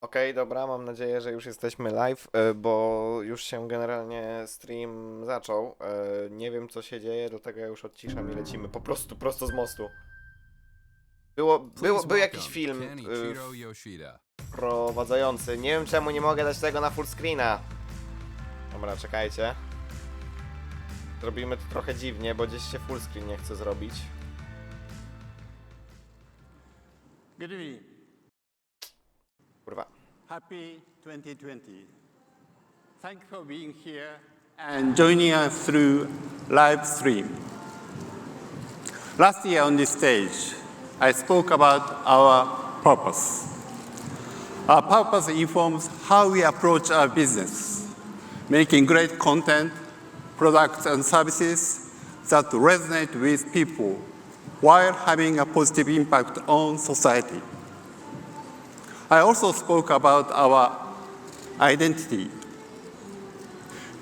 Okej, dobra, mam nadzieję, że już jesteśmy live, bo już się generalnie stream zaczął. Nie wiem co się dzieje, dlatego ja już odciszam i lecimy po prostu prosto z mostu. Był jakiś film wprowadzający. Nie wiem czemu nie mogę dać tego na full screena. Dobra, czekajcie. Zrobimy to trochę dziwnie, bo gdzieś się full screen nie chce zrobić. Good evening. Kurwa. Happy 2020. Thank you for being here and joining us through live stream. Last year on this stage, I spoke about our purpose. Our purpose informs how we approach our business, making great content, products and services that resonate with people while having a positive impact on society. I also spoke about our identity.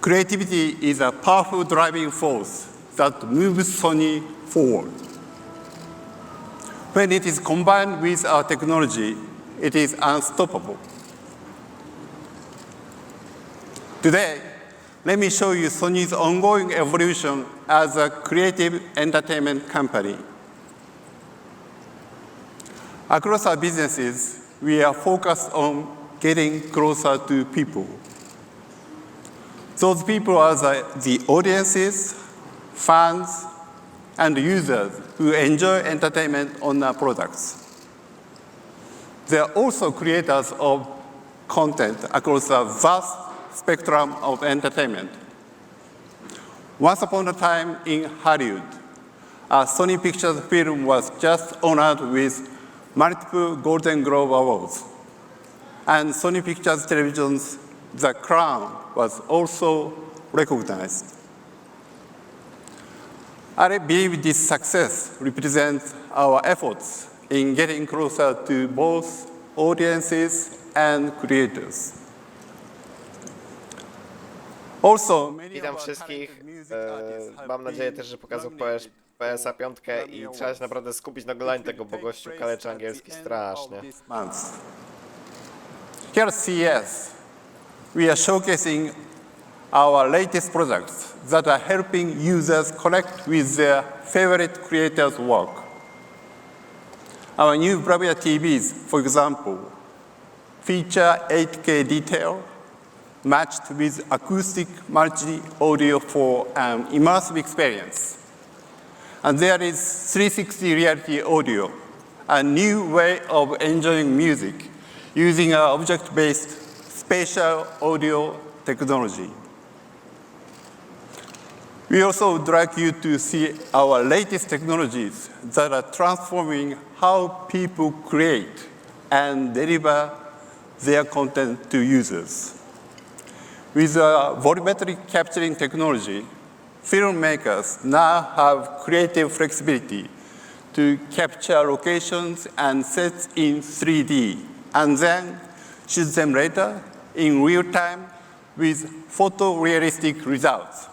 Creativity is a powerful driving force that moves Sony forward. When it is combined with our technology, it is unstoppable. Today, let me show you Sony's ongoing evolution as a creative entertainment company. Across our businesses, we are focused on getting closer to people. Those people are the audiences, fans, and users who enjoy entertainment on our products. They are also creators of content across a vast spectrum of entertainment. Once upon a time in Hollywood, a Sony Pictures film was just honored with multiple Golden Globe Awards. And Sony Pictures Television's The Crown was also recognized. I believe this success represents our efforts in getting closer to both audiences and creators. Also, many Witam of our wszystkich. talented music artists have Mam nadzieję been też, że pokazał nominated PS-a 5 i trzeba się naprawdę skupić na oglądaniu tego, bo gościu kaleczy angielski strasznie. Here at CES, we are showcasing our latest products that are helping users connect with their favorite creators' work. Our new Bravia TVs, for example, feature 8K detail matched with acoustic multi-audio for an immersive experience. And there is 360 reality audio, a new way of enjoying music using our object-based spatial audio technology. We also would like you to see our latest technologies that are transforming how people create and deliver their content to users. With our volumetric capturing technology, filmmakers now have creative flexibility to capture locations and sets in 3D, and then shoot them later in real time with photorealistic results.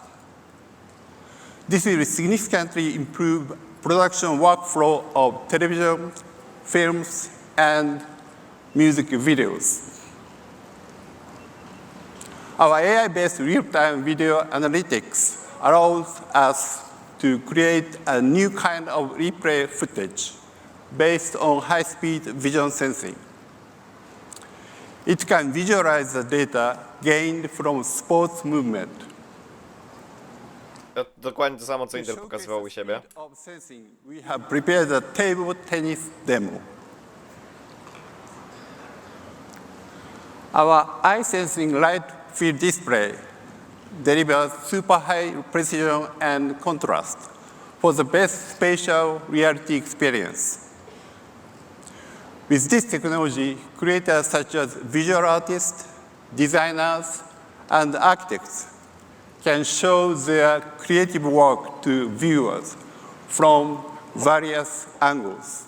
This will significantly improve production workflow of television, films, and music videos. Our AI-based real-time video analytics allows us to create a new kind of replay footage based on high-speed vision sensing. It can visualize the data gained from sports movement. Dokładnie to samo, co Intel pokazywał u siebie. We have prepared a table tennis demo. Our eye-sensing light field display delivers super high precision and contrast for the best spatial reality experience. With this technology, creators such as visual artists, designers, and architects can show their creative work to viewers from various angles.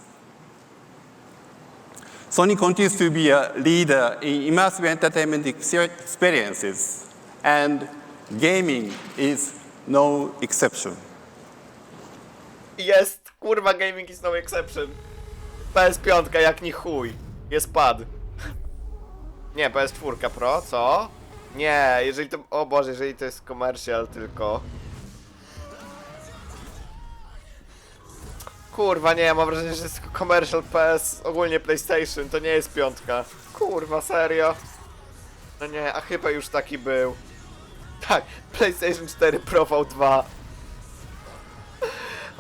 Sony continues to be a leader in immersive entertainment experiences, and gaming is no exception. Jest, kurwa, gaming is no exception. PS5 jak ni chuj. Jest pad. Nie, PS4 Pro, co? Nie, jeżeli to... O Boże, jeżeli to jest commercial tylko. Kurwa, nie, mam wrażenie, że jest tylko commercial PS, ogólnie PlayStation, to nie jest piątka. Kurwa, serio? No nie, a chyba już taki był. Tak, PlayStation 4 Pro V2.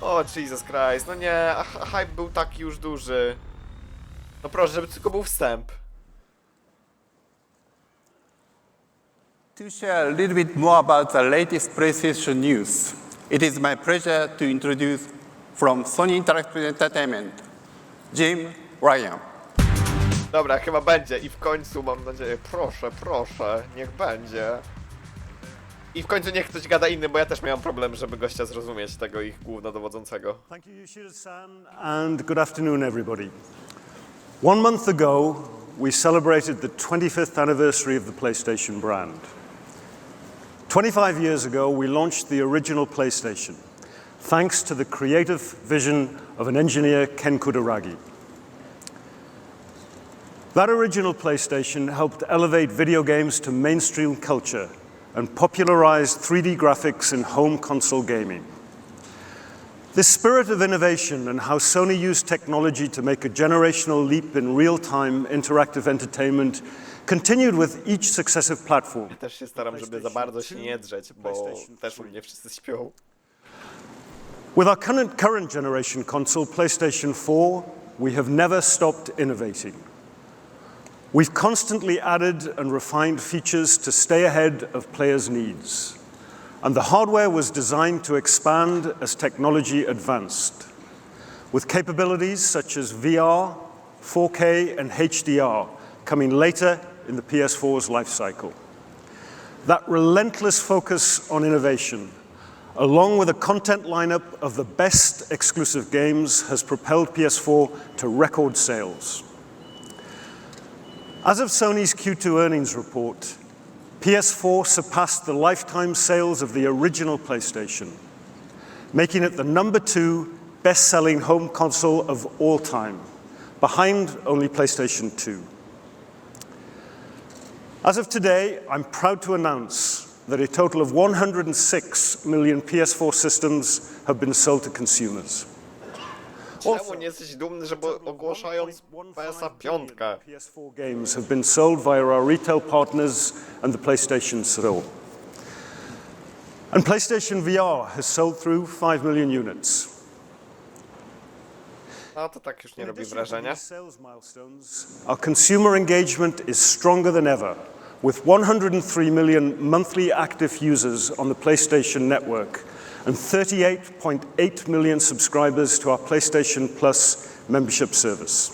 O, Jesus Christ, no nie, a hype był taki już duży. No proszę, żeby tylko był wstęp. To share a little bit more about the latest PlayStation news, it is my pleasure to introduce from Sony Interactive Entertainment, Jim Ryan. Dobra, chyba będzie i w końcu mam nadzieję, proszę, proszę, niech będzie. I w końcu niech ktoś gada inny, bo ja też miałem problem, żeby gościa zrozumieć, tego ich głównodowodzącego. Thank you, Yoshida-san, and good afternoon, everybody. 1 month ago, we celebrated the 25th anniversary of the PlayStation brand. 25 years ago, we launched the original PlayStation, thanks to the creative vision of an engineer, Ken Kutaragi. That original PlayStation helped elevate video games to mainstream culture and popularized 3D graphics in home console gaming. This spirit of innovation and how Sony used technology to make a generational leap in real-time interactive entertainment continued with each successive platform. Ja też się staram, żeby za bardzo się nie drzeć, bo też u mnie wszyscy śpią. With our current generation console, PlayStation 4, we have never stopped innovating. We've constantly added and refined features to stay ahead of players' needs. And the hardware was designed to expand as technology advanced, with capabilities such as VR, 4K, and HDR coming later in the PS4's life cycle. That relentless focus on innovation, along with a content lineup of the best exclusive games, has propelled PS4 to record sales. As of Sony's Q2 earnings report, PS4 surpassed the lifetime sales of the original PlayStation, making it the #2 best-selling home console of all time, behind only PlayStation 2. As of today, I'm proud to announce that a total of 106 million PS4 systems have been sold to consumers. Czemu nie jesteś dumny, żeby ogłaszając PS-a piątkę? PS4 games have been sold via our retail partners and the PlayStation Store. And PlayStation VR has sold through 5 million units. No to tak już nie robi wrażenia. Our consumer engagement is stronger than ever, with 103 million monthly active users on the PlayStation Network and 38.8 million subscribers to our PlayStation Plus membership service.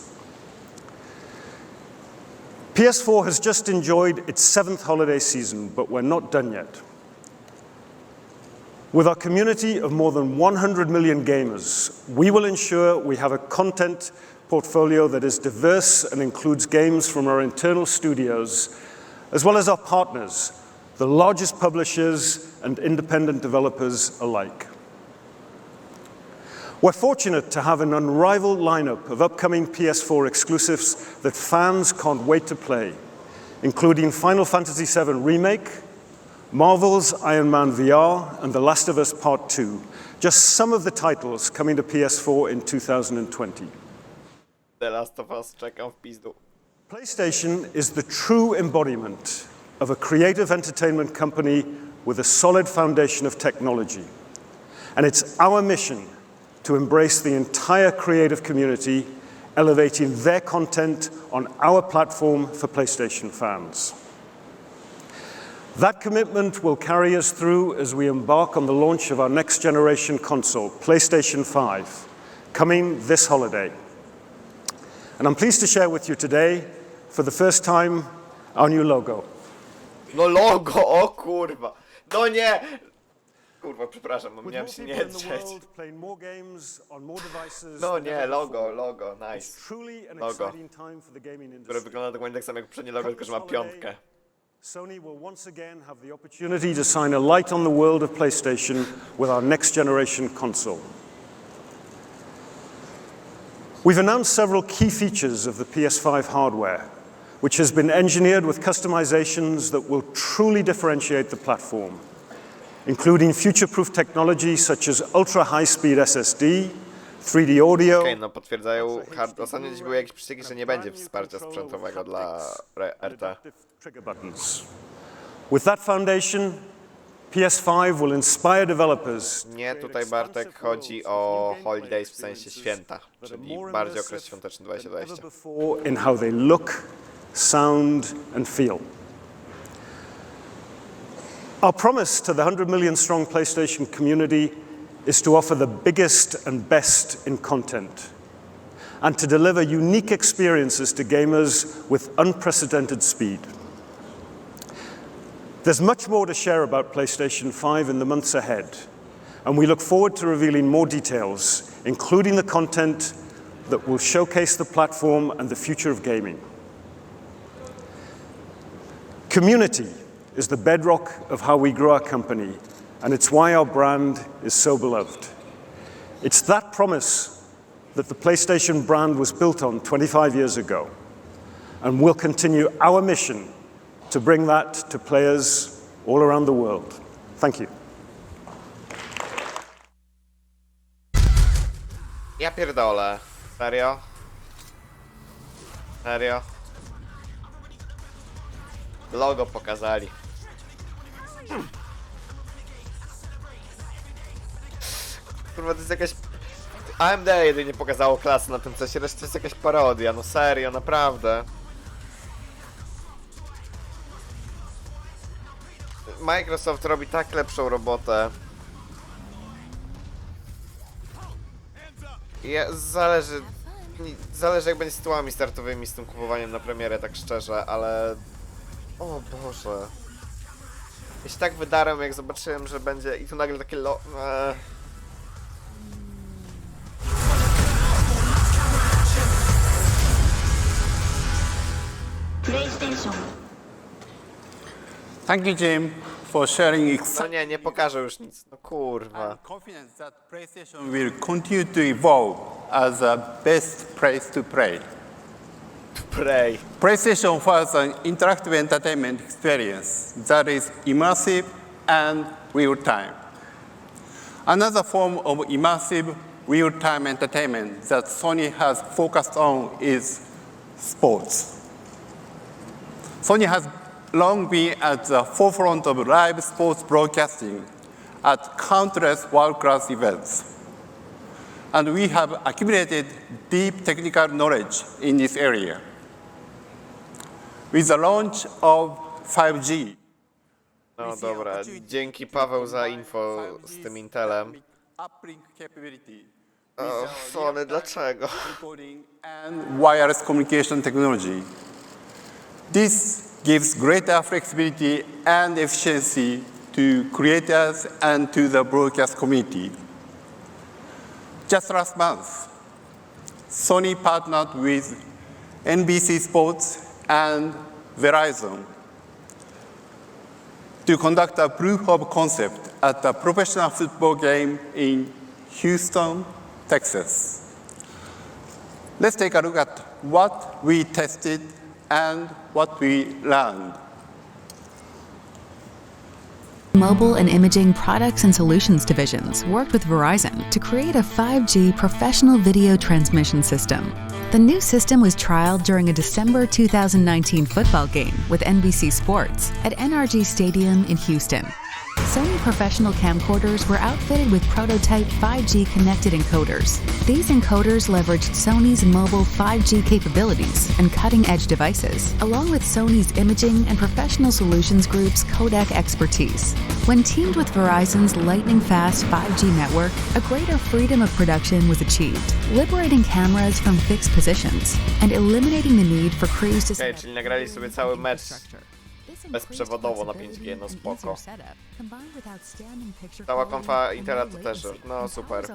PS4 has just enjoyed its 7th holiday season, but we're not done yet. With our community of more than 100 million gamers, we will ensure we have a content portfolio that is diverse and includes games from our internal studios, as well as our partners, the largest publishers and independent developers alike. We're fortunate to have an unrivaled lineup of upcoming PS4 exclusives that fans can't wait to play, including Final Fantasy VII Remake, Marvel's Iron Man VR, and The Last of Us Part 2, just some of the titles coming to PS4 in 2020. The Last of Us, czekam w pizdu. PlayStation is the true embodiment of a creative entertainment company with a solid foundation of technology. And it's our mission to embrace the entire creative community, elevating their content on our platform for PlayStation fans. That commitment will carry us through as we embark on the launch of our next generation console, PlayStation 5, coming this holiday. And I'm pleased to share with you today, for the first time, our new logo. No logo, o kurwa. No nie! Kurwa, przepraszam, bo miałem się nie drzeć. No nie, logo, nice. Logo, które wygląda dokładnie tak samo jak poprzednie logo, tylko że ma piątkę. Sony will once again have the opportunity to shine a light on the world of PlayStation with our next generation console. We've announced several key features of the PS5 hardware, which has been engineered with customizations that will truly differentiate the platform, including future-proof technology such as ultra-high-speed SSD, 3D audio. Okej, no potwierdzają, ostatnio gdzieś były jakieś przecieki, że nie będzie wsparcia sprzętowego dla RT. Trigger buttons. With that foundation, PS5 will inspire developers. Nie, tutaj Bartek chodzi o holidays w sensie święta, czyli bardziej okres świąteczny 2020. In how they look, sound and feel. Our promise to the 100 million strong PlayStation community is to offer the biggest and best in content and to deliver unique experiences to gamers with unprecedented speed. There's much more to share about PlayStation 5 in the months ahead, and we look forward to revealing more details, including the content that will showcase the platform and the future of gaming. Community is the bedrock of how we grow our company, and it's why our brand is so beloved. It's that promise that the PlayStation brand was built on 25 years ago, and we'll continue our mission to bring that to players all around the world. Thank you. Ja pierdolę. Serio? Serio? Logo pokazali. Kurwa, to jest jakaś... AMD jedynie pokazało klasę na tym coś, reszta to jest jakaś parodia, no serio, naprawdę. Microsoft robi tak lepszą robotę. Zależy jak będzie z tytułami startowymi z tym kupowaniem na premierę, tak szczerze, ale... O Boże. Ja się tak wydarłem, jak zobaczyłem, że będzie... I tu nagle takie PlayStation. Thank you, Jim, for sharing No nie pokażę już nic. No kurwa. I'm confident that PlayStation will continue to evolve as a best place to play. Pray. PlayStation offers an interactive entertainment experience that is immersive and real-time. Another form of immersive real-time entertainment that Sony has focused on is sports. Sony has long been at the forefront of live sports broadcasting at countless world-class events. And we have accumulated deep technical knowledge in this area. With the launch of 5G, No dobra, dzięki Paweł za info z tym Intelem. uplink capability O, Sony, dlaczego? recording and wireless communication technology. This gives greater flexibility and efficiency to creators and to the broadcast community. Just last month, Sony partnered with NBC Sports and Verizon to conduct a proof of concept at a professional football game in Houston, Texas. Let's take a look at what we tested and what we learned. Mobile and Imaging Products and Solutions divisions worked with Verizon to create a 5G professional video transmission system. The new system was trialed during a December 2019 football game with NBC Sports at NRG Stadium in Houston. Sony professional camcorders were outfitted with prototype 5G connected encoders. These encoders leveraged Sony's mobile 5G capabilities and cutting-edge devices, along with Sony's imaging and professional solutions group's codec expertise. When teamed with Verizon's lightning-fast 5G network, a greater freedom of production was achieved, liberating cameras from fixed positions and eliminating the need for crews to Okej, czyli nagrali sobie cały mecz bezprzewodowo na 5G, no spoko. Cała konfa Intela to też, no super.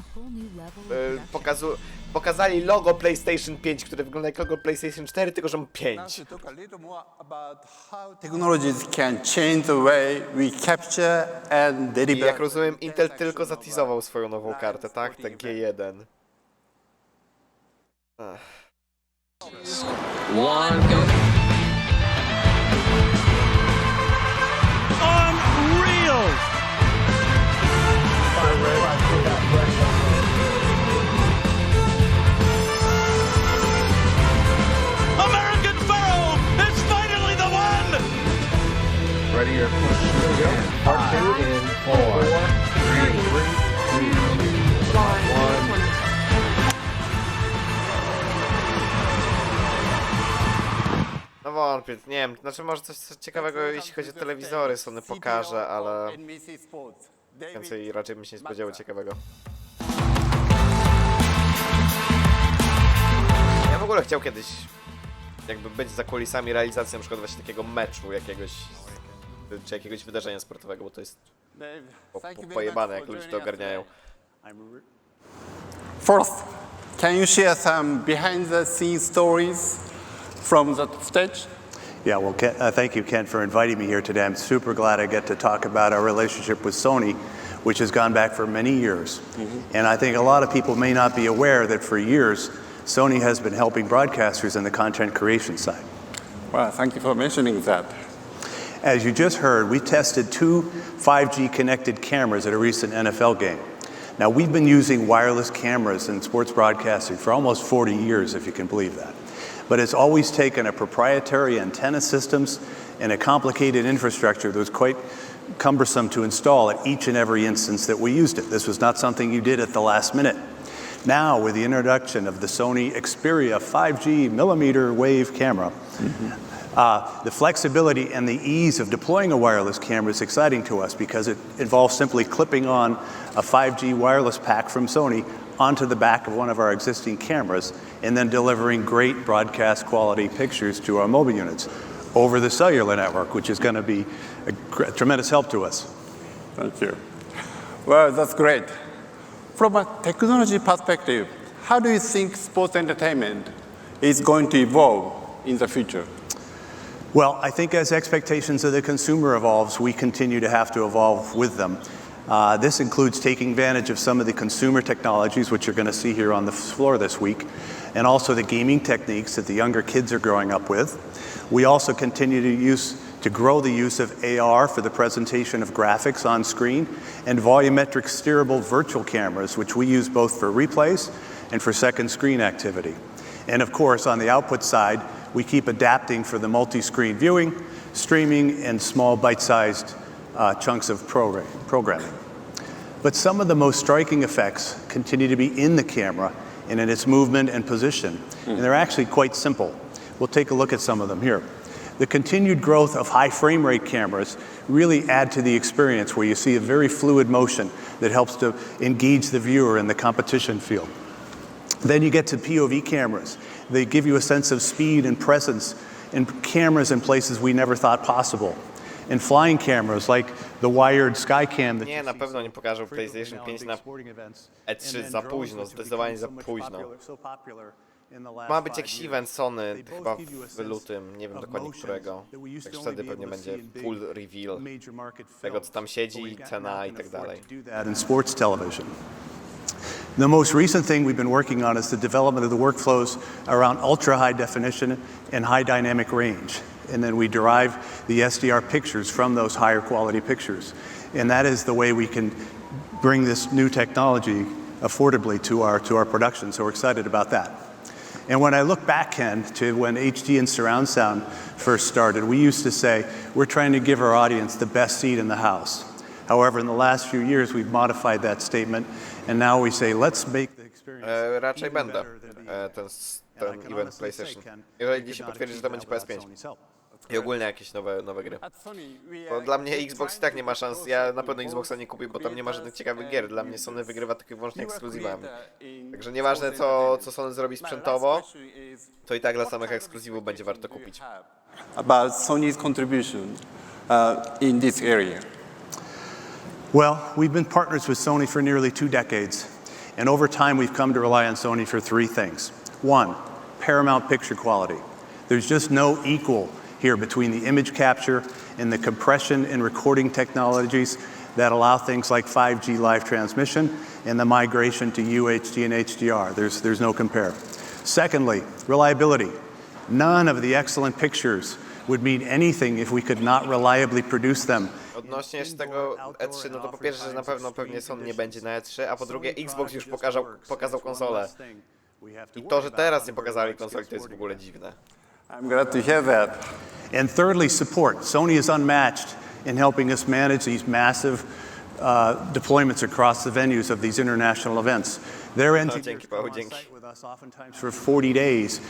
Pokazali logo PlayStation 5, które wygląda jak logo PlayStation 4, tylko że ma 5. To talk a little more about how technologies can change the way we capture and I deliver. jak rozumiem, Intel tylko zatizował swoją nową kartę, tak? Te G1. One, go. wątpię, nie wiem, znaczy może coś ciekawego jeśli chodzi o telewizory Sony pokaże, ale więcej raczej bym się nie spodziewał ciekawego. Ja w ogóle chciał kiedyś jakby być za kulisami realizacji na przykład właśnie takiego meczu jakiegoś, czy jakiegoś wydarzenia sportowego, bo to jest pojebane jak ludzie to ogarniają. First, can you share some behind-the-scenes stories from the stage? Yeah, well, thank you, Ken, for inviting me here today. I'm super glad I get to talk about our relationship with Sony, which has gone back for many years. And I think a lot of people may not be aware that for years, Sony has been helping broadcasters in the content creation side. Well, thank you for mentioning that. As you just heard, we tested 2 5G connected cameras at a recent NFL game. Now, we've been using wireless cameras in sports broadcasting for almost 40 years, if you can believe that. But it's always taken a proprietary antenna systems and a complicated infrastructure that was quite cumbersome to install at each and every instance that we used it. This was not something you did at the last minute. Now, with the introduction of the Sony Xperia 5G millimeter wave camera, the flexibility and the ease of deploying a wireless camera is exciting to us because it involves simply clipping on a 5G wireless pack from Sony onto the back of one of our existing cameras and then delivering great broadcast quality pictures to our mobile units over the cellular network, which is going to be a tremendous help to us. Thank you. Well, that's great. From a technology perspective, how do you think sports entertainment is going to evolve in the future? Well, I think as expectations of the consumer evolves, we continue to have to evolve with them. This includes taking advantage of some of the consumer technologies, which you're going to see here on the floor this week, and also the gaming techniques that the younger kids are growing up with. We also continue to grow the use of AR for the presentation of graphics on screen, and volumetric steerable virtual cameras, which we use both for replays and for second screen activity. And of course, on the output side, we keep adapting for the multi-screen viewing, streaming, and small bite-sized chunks of programming. But some of the most striking effects continue to be in the camera and in its movement and position. And they're actually quite simple. We'll take a look at some of them here. The continued growth of high frame rate cameras really add to the experience where you see a very fluid motion that helps to engage the viewer in the competition field. Then you get to POV cameras. They give you a sense of speed and presence in cameras in places we never thought possible. And flying cameras like the wired Skycam that Nie, na pewno nie pokażą PlayStation 5 na E3 za późno, zdecydowanie za późno. Ma być jakiś event Sony, chyba w lutym, nie wiem dokładnie którego. Tak wtedy pewnie będzie full reveal tego, co tam siedzi, cena i tak dalej. The most recent thing we've been working on is the development of the workflows around ultra high definition and high dynamic range. And then we derive the SDR pictures from those higher quality pictures. And that is the way we can bring this new technology affordably to our production. So we're excited about that. And when I look back, Ken, to when HD and surround sound first started, we used to say, we're trying to give our audience the best seat in the house. However, in the last few years, we've modified that statement, and now we say, let's make the experience Raczej będę ten event PlayStation. Jeżeli dzisiaj potwierdzi, że to będzie PS5. I ogólnie jakieś nowe gry. Bo dla mnie Xbox i tak nie ma szans. Ja na pewno Xboxa nie kupię, bo tam nie ma żadnych ciekawych gier. Dla mnie Sony wygrywa tylko i wyłącznie ekskluzywami. Także nieważne co Sony zrobi sprzętowo, to i tak dla samych ekskluzywów będzie warto kupić. About Sony's contribution in this area. Well, we've been partners with Sony for nearly 2 decades, and over time we've come to rely on Sony for 3 things. 1, paramount picture quality. There's just no equal here between the image capture and the compression and recording technologies that allow things like 5G live transmission and the migration to UHD and HDR. There's no compare. Secondly, reliability. None of the excellent pictures would mean anything if we could not reliably produce them. Odnośnie jeszcze tego E3, no to po pierwsze, że na pewno pewnie Sony nie będzie na E3, a po drugie Xbox już pokazał konsolę. I to, że teraz nie pokazali konsoli, to jest w ogóle dziwne. I'm glad to hear that. And thirdly, support. Sony is unmatched in helping us manage these massive deployments across the venues of these international events. Their engineers Dzięki, Paweł, dzięki. with us oftentimes for 40 days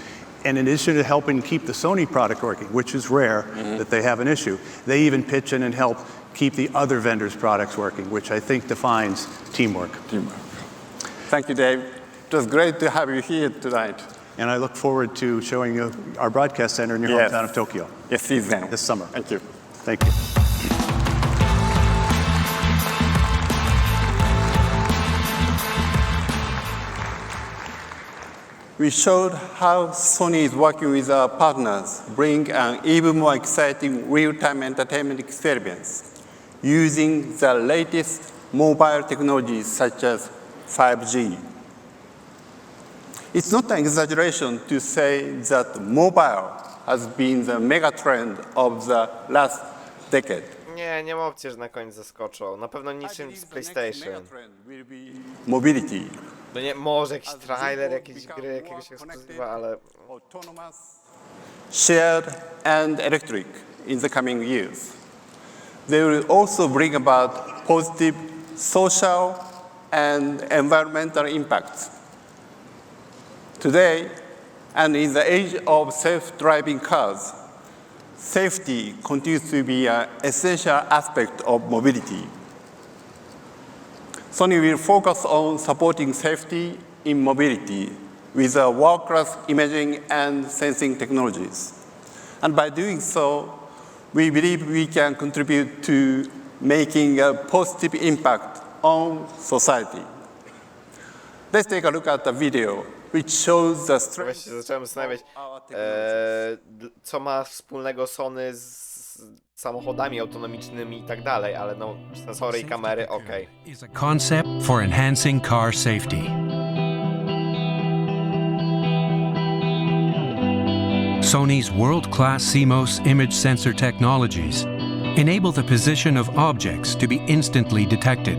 And in addition to helping keep the Sony product working, which is rare that they have an issue, they even pitch in and help keep the other vendors' products working, which I think defines teamwork. Thank you, Dave. It was great to have you here tonight. And I look forward to showing you our broadcast center in your Yes. hometown of Tokyo Yes, see you then. this summer. Thank you. Thank you. We showed how Sony is working with our partners, bring an even more exciting real-time entertainment experience using the latest mobile technologies such as 5G. It's not an exaggeration to say that mobile has been the mega trend of the last decade. Nie mówcie, że na koniec zaskoczą. Na pewno niczym z PlayStation. Mega trend will be mobility. No nie, może jakiś trailer, jakieś gry, jakiegoś ekskluzywa, ale... Autonomous, shared, and electric in the coming years. They will also bring about positive social and environmental impacts. Today, and in the age of self-driving cars, safety continues to be an essential aspect of mobility. Sony will focus on supporting safety in mobility with world-class imaging and sensing technologies. And by doing so, we believe we can contribute to making a positive impact on society. Let's take a look at the video, which shows the strength Właśnie zacząłem zastanawiać, co ma wspólnego Sony z samochodami autonomicznymi i tak dalej, ale no, sensory i kamery, okej. Is a concept for enhancing car safety. Sony's world-class CMOS image sensor technologies enable the position of objects to be instantly detected,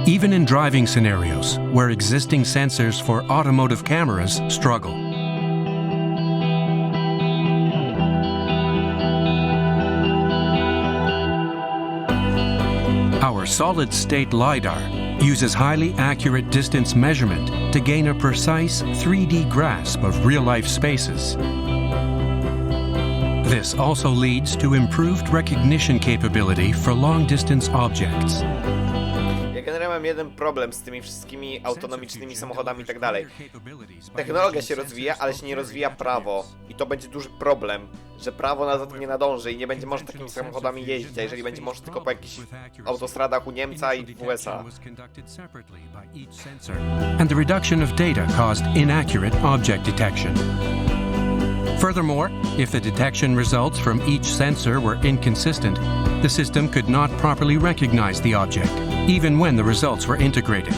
even in driving scenarios where existing sensors for automotive cameras struggle. Our solid-state LiDAR uses highly accurate distance measurement to gain a precise 3D grasp of real-life spaces. This also leads to improved recognition capability for long-distance objects. Ja generalnie mam jeden problem z tymi wszystkimi autonomicznymi samochodami i tak dalej. Technologia się rozwija, ale się nie rozwija prawo. I to będzie duży problem, że prawo na to nie nadąży i nie będzie można takimi samochodami jeździć, a jeżeli będzie można tylko po jakichś autostradach u Niemca i w USA. And the reduction of data caused inaccurate object detection. Furthermore, if the detection results from each sensor were inconsistent, the system could not properly recognize the object, even when the results were integrated.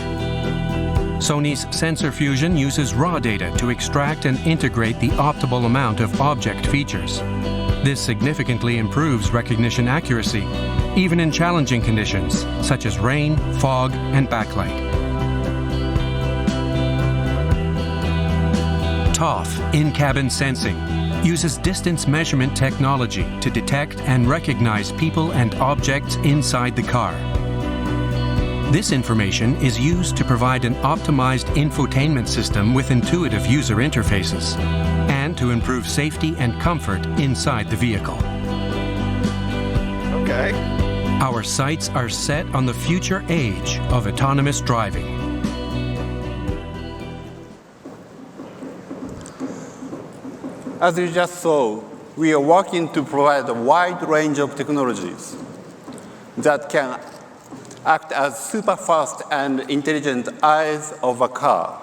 Sony's sensor fusion uses raw data to extract and integrate the optimal amount of object features. This significantly improves recognition accuracy, even in challenging conditions, such as rain, fog, and backlight. TOF, in-cabin sensing, uses distance measurement technology to detect and recognize people and objects inside the car. This information is used to provide an optimized infotainment system with intuitive user interfaces and to improve safety and comfort inside the vehicle. Okej. Our sights are set on the future age of autonomous driving. As you just saw, we are working to provide a wide range of technologies that can act as super fast and intelligent eyes of a car.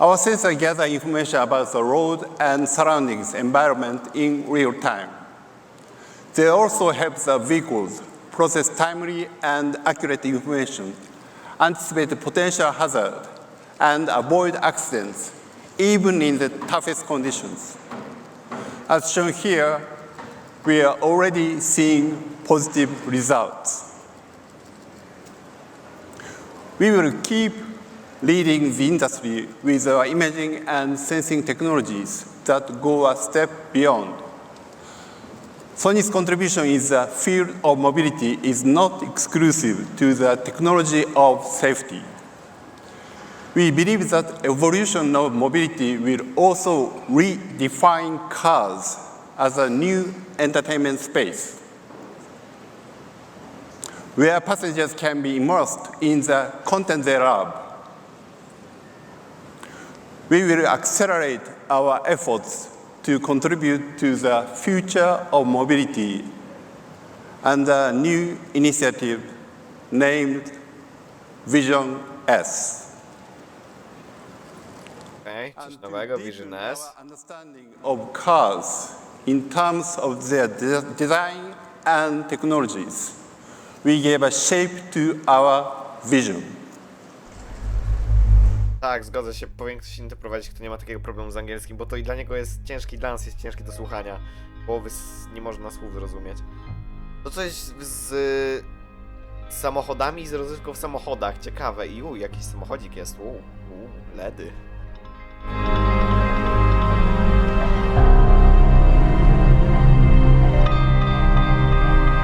Our sensors gather information about the road and surroundings environment in real time. They also help the vehicles process timely and accurate information, anticipate potential hazard, and avoid accidents, even in the toughest conditions. As shown here, we are already seeing positive results. We will keep leading the industry with our imaging and sensing technologies that go a step beyond. Sony's contribution in the field of mobility is not exclusive to the technology of safety. We believe that evolution of mobility will also redefine cars as a new entertainment space, where passengers can be immersed in the content thereof. We will accelerate our efforts to contribute to the future of mobility and a new initiative named Vision S. Okej, coś nowego, Vision S. Our understanding of cars in terms of their design and technologies, we gave a shape to our vision. Tak, zgodzę się, powinien ktoś inny to prowadzić, kto nie ma takiego problemu z angielskim, bo to i dla niego jest ciężki, dla nas jest ciężki do słuchania. Połowy nie można słów zrozumieć. To coś z samochodami i z rozrywką w samochodach, ciekawe. I jakiś samochodzik jest, LEDy.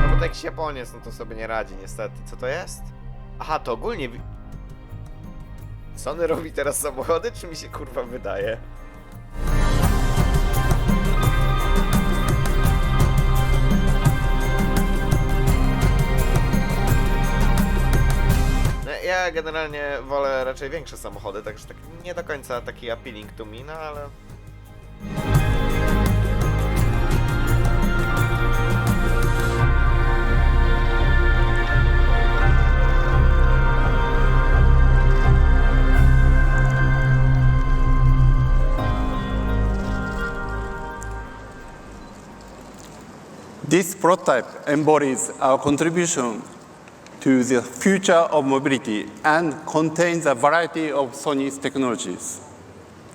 No bo to jakiś Japoniec, no to sobie nie radzi niestety. Co to jest? Aha, to ogólnie... Sony robi teraz samochody, czy mi się kurwa wydaje? Ja generalnie wolę raczej większe samochody, także tak nie do końca taki appealing to me, no ale... This prototype embodies our contribution to the future of mobility and contains a variety of Sony's technologies.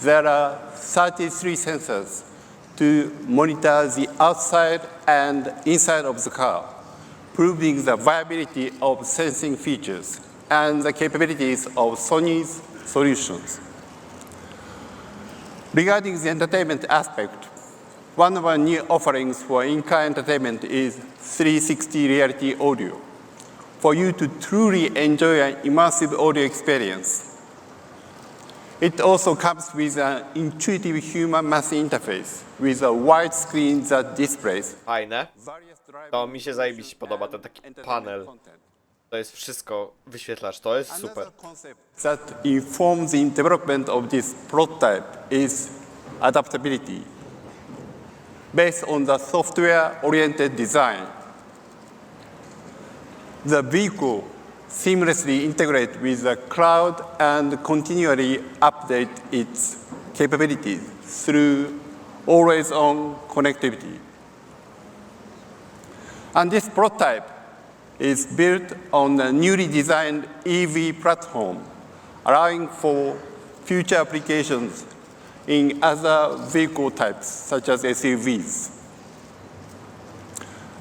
There are 33 sensors to monitor the outside and inside of the car, proving the viability of sensing features and the capabilities of Sony's solutions. Regarding the entertainment aspect, one of our new offerings for in-car entertainment is 360 reality audio, for you to truly enjoy an immersive audio experience. It also comes with an intuitive human math interface with a wide screen that displays Fajne. various driving To mi się zajebiście podoba, ten taki panel. To jest wszystko, wyświetlacz, to jest super. Another concept that informs the development of this prototype is adaptability, based on the software-oriented design. The vehicle seamlessly integrates with the cloud and continually update its capabilities through always-on connectivity. And this prototype is built on a newly designed EV platform, allowing for future applications in other vehicle types, such as SUVs.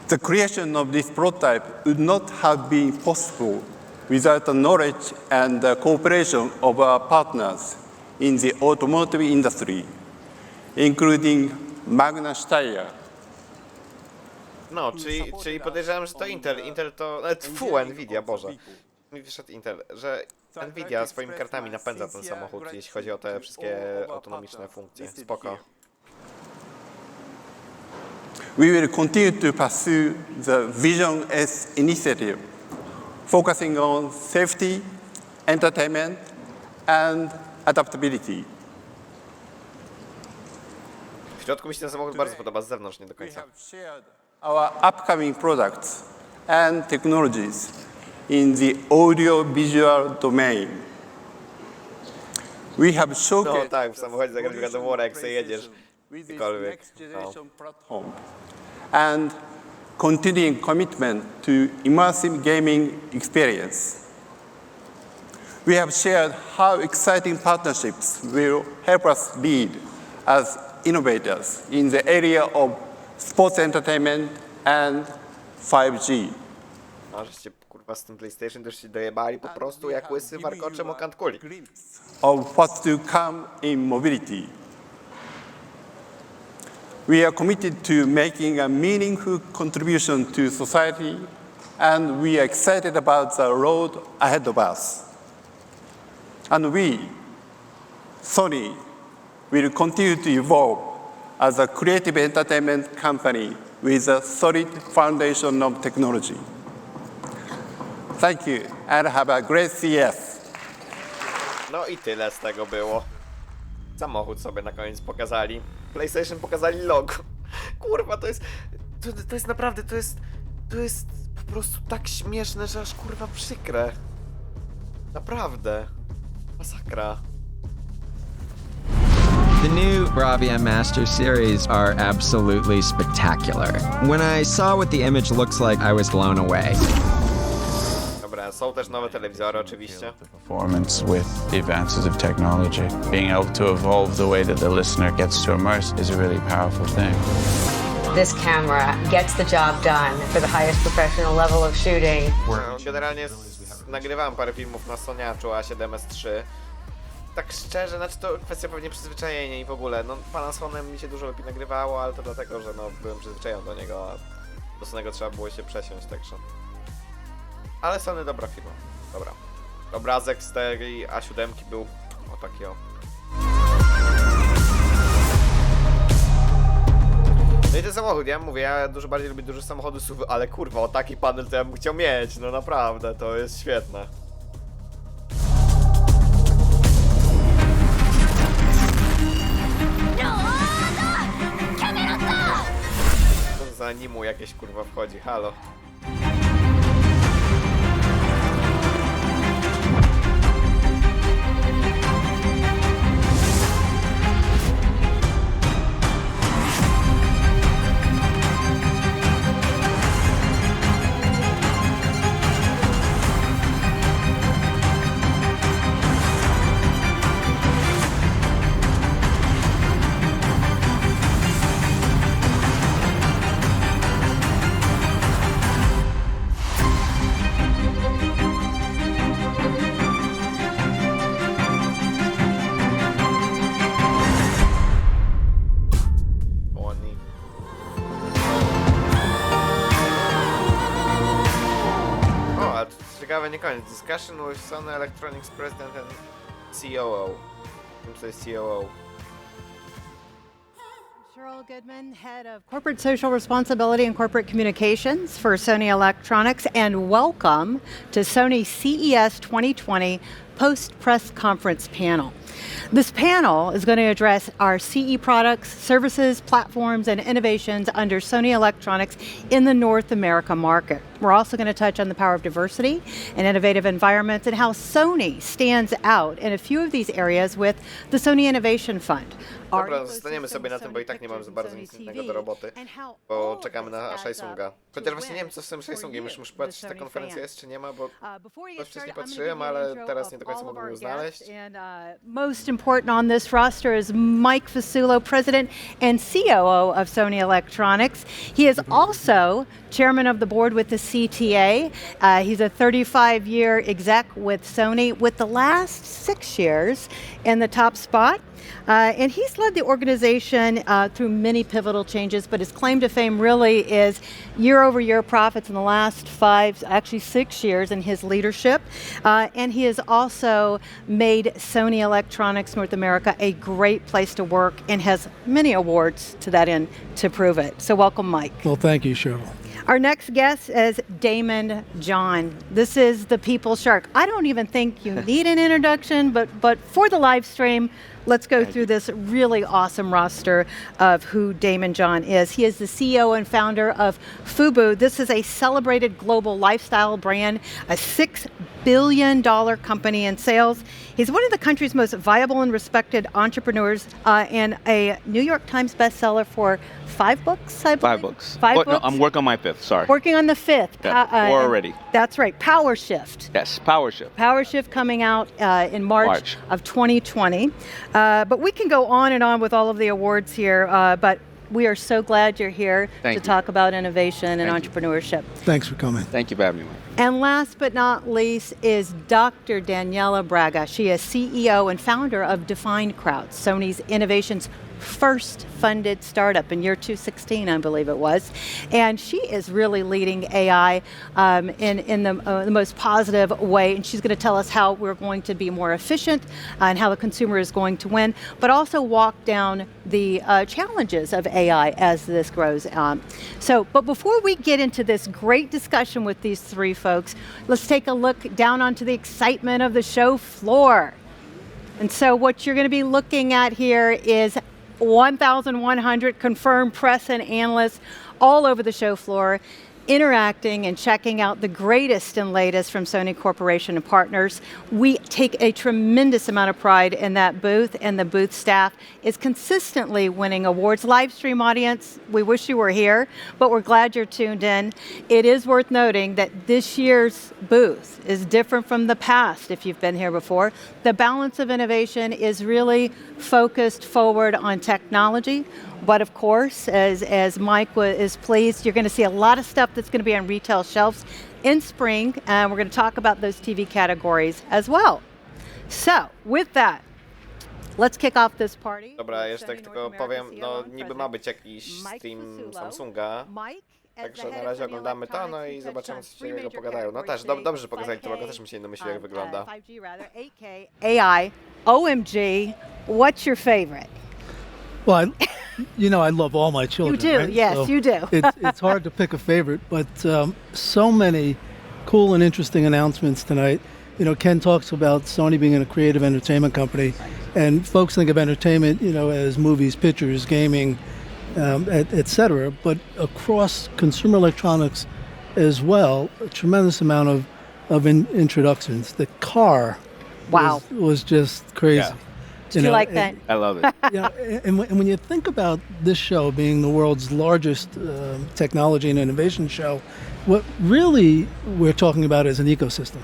The creation of this prototype would not have been possible without the knowledge and the cooperation of our partners in the automotive industry, including Magna Steyr. No, czyli podejrzewam, że to Intel to... Nvidia, Boże. Mi wyszedł Intel, że Nvidia swoimi kartami napędza ten samochód, jeśli chodzi o te wszystkie autonomiczne funkcje. Spoko. We will continue to pursue the Vision S initiative, focusing on safety, entertainment, and adaptability. W środku mi się ten samochód bardzo podoba, z zewnątrz nie do We końca. have shared our upcoming products and technologies in the audio-visual domain. We have No showcased tak, w samochodzie zagrać wiadomo, jak sobie jedziesz. with this Gdziekolwiek. next generation platform and continuing commitment to immersive gaming experience. We have shared how exciting partnerships will help us lead as innovators in the area of sports entertainment and 5G. No, żeście kurwa z tym PlayStation też się dojebali po prostu jak łysy warkoczem o kant kuli. Of what's to come in mobility. We are committed to making a meaningful contribution to society, and we are excited about the road ahead of us. And we, Sony will continue to evolve as a creative entertainment company with a solid foundation of technology. Thank you and have a great CES. No i tyle z tego było. Samochód sobie na koniec pokazali. PlayStation pokazali logo. Kurwa, to jest naprawdę, to jest po prostu tak śmieszne, że aż kurwa przykre. Naprawdę. Masakra. The new Bravia Master Series are absolutely spectacular. When I saw what the image looks like, I was blown away. Dobra, są też nowe telewizory oczywiście. Performance with the advances of technology. Being able to evolve the way that the listener gets to immerse is a really powerful thing. This camera gets the job done for the highest professional level of shooting. No, generalnie nagrywałem parę filmów na Soniaczu A7S3. Tak szczerze, znaczy to kwestia pewnie przyzwyczajenia i w ogóle, no Panasonem mi się dużo lepiej nagrywało, ale to dlatego, że no byłem przyzwyczajony do niego, a do Sonego trzeba było się przesiąść, także. Ale Sony dobra firma, dobra. Obrazek z tej A7 był o taki o. No i ten samochód, ja mówię, ja dużo bardziej lubię duże samochody SUV, ale kurwa, o taki panel to ja bym chciał mieć, no naprawdę, to jest świetne. Z animu jakieś kurwa wchodzi, halo. Ciekawe, nie koniec. Discussion with Sony Electronics President and COO. Co jest COO? Cheryl Goodman, Head of Corporate Social Responsibility and Corporate Communications for Sony Electronics, and welcome to Sony CES 2020 post-press conference panel. This panel is going to address our CE products, services, platforms, and innovations under Sony Electronics in the North America market. We're also going to touch on the power of diversity and innovative environments and how Sony stands out in a few of these areas with the Sony Innovation Fund. Dobra, zostaniemy sobie na tym, bo i tak nie mam za bardzo nic innego do roboty, bo czekamy na Samsunga. Chociaż właśnie nie wiem, co z tym Samsungiem, już muszę patrzeć, czy ta konferencja jest, czy nie ma, bo wcześniej patrzyłem, ale teraz nie do końca mogłem ją znaleźć. Most important on this roster is Mike Fasullo, President and COO of Sony Electronics. He is also Chairman of the Board with the CTA. He's a 35-year exec with Sony, with the last 6 years in the top spot. And he's led the organization through many pivotal changes, but his claim to fame really is year-over-year profits in the last 5, actually 6 years in his leadership. And he has also made Sony Electronics North America a great place to work and has many awards to that end to prove it. So welcome, Mike. Well, thank you, Cheryl. Our next guest is Damon John. This is the People Shark. I don't even think you need an introduction, but for the live stream, let's go through this really awesome roster of who Damon John is. He is the CEO and founder of Fubu. This is a celebrated global lifestyle brand, a $6 billion company in sales. He's one of the country's most viable and respected entrepreneurs, and a New York Times bestseller for 5 books, I believe? 5 books. Five books? No, I'm working on my 5th, sorry. Working on the 5th. Yeah, 4 already. That's right, Power Shift. Yes, Power Shift. Power Shift coming out in March of 2020. But we can go on and on with all of the awards here, but we are so glad you're here to talk about innovation and entrepreneurship. Thanks for coming. Thank you for having me. And last but not least is Dr. Daniela Braga. She is CEO and founder of Defined Crowds, Sony's innovations first funded startup in year 2016, I believe it was. And she is really leading AI in the most positive way. And she's going to tell us how we're going to be more efficient and how the consumer is going to win, but also walk down the challenges of AI as this grows. But before we get into this great discussion with these three folks, let's take a look down onto the excitement of the show floor. And so what you're going to be looking at here is 1,100 confirmed press and analysts all over the show floor, interacting and checking out the greatest and latest from Sony Corporation and partners. We take a tremendous amount of pride in that booth, and the booth staff is consistently winning awards. Live stream audience, we wish you were here, but we're glad you're tuned in. It is worth noting that this year's booth is different from the past if you've been here before. The balance of innovation is really focused forward on technology. But of course, as Mike is pleased, you're going to see a lot of stuff that's going to be on retail shelves in spring, and we're going to talk about those TV categories as well. So, with that, let's kick off this party. Dobra, jeszcze tak tylko powiem, no niby ma być jakiś stream Samsunga. Także na razie oglądamy to, no i zobaczymy, co się jego pogadają. No też, dobrze, że pokazali to, bo też mi się domyślił, jak wygląda. 5G rather, 8K, AI, OMG, what's your favorite? Well, you know, I love all my children. You do, right? yes, so you do. it's hard to pick a favorite, but so many cool and interesting announcements tonight. You know, Ken talks about Sony being a creative entertainment company, and folks think of entertainment, you know, as movies, pictures, gaming, et cetera. But across consumer electronics as well, a tremendous amount of introductions. The car was just crazy. Yeah. Did you like that? I love it. You know, and when you think about this show being the world's largest technology and innovation show, what really we're talking about is an ecosystem,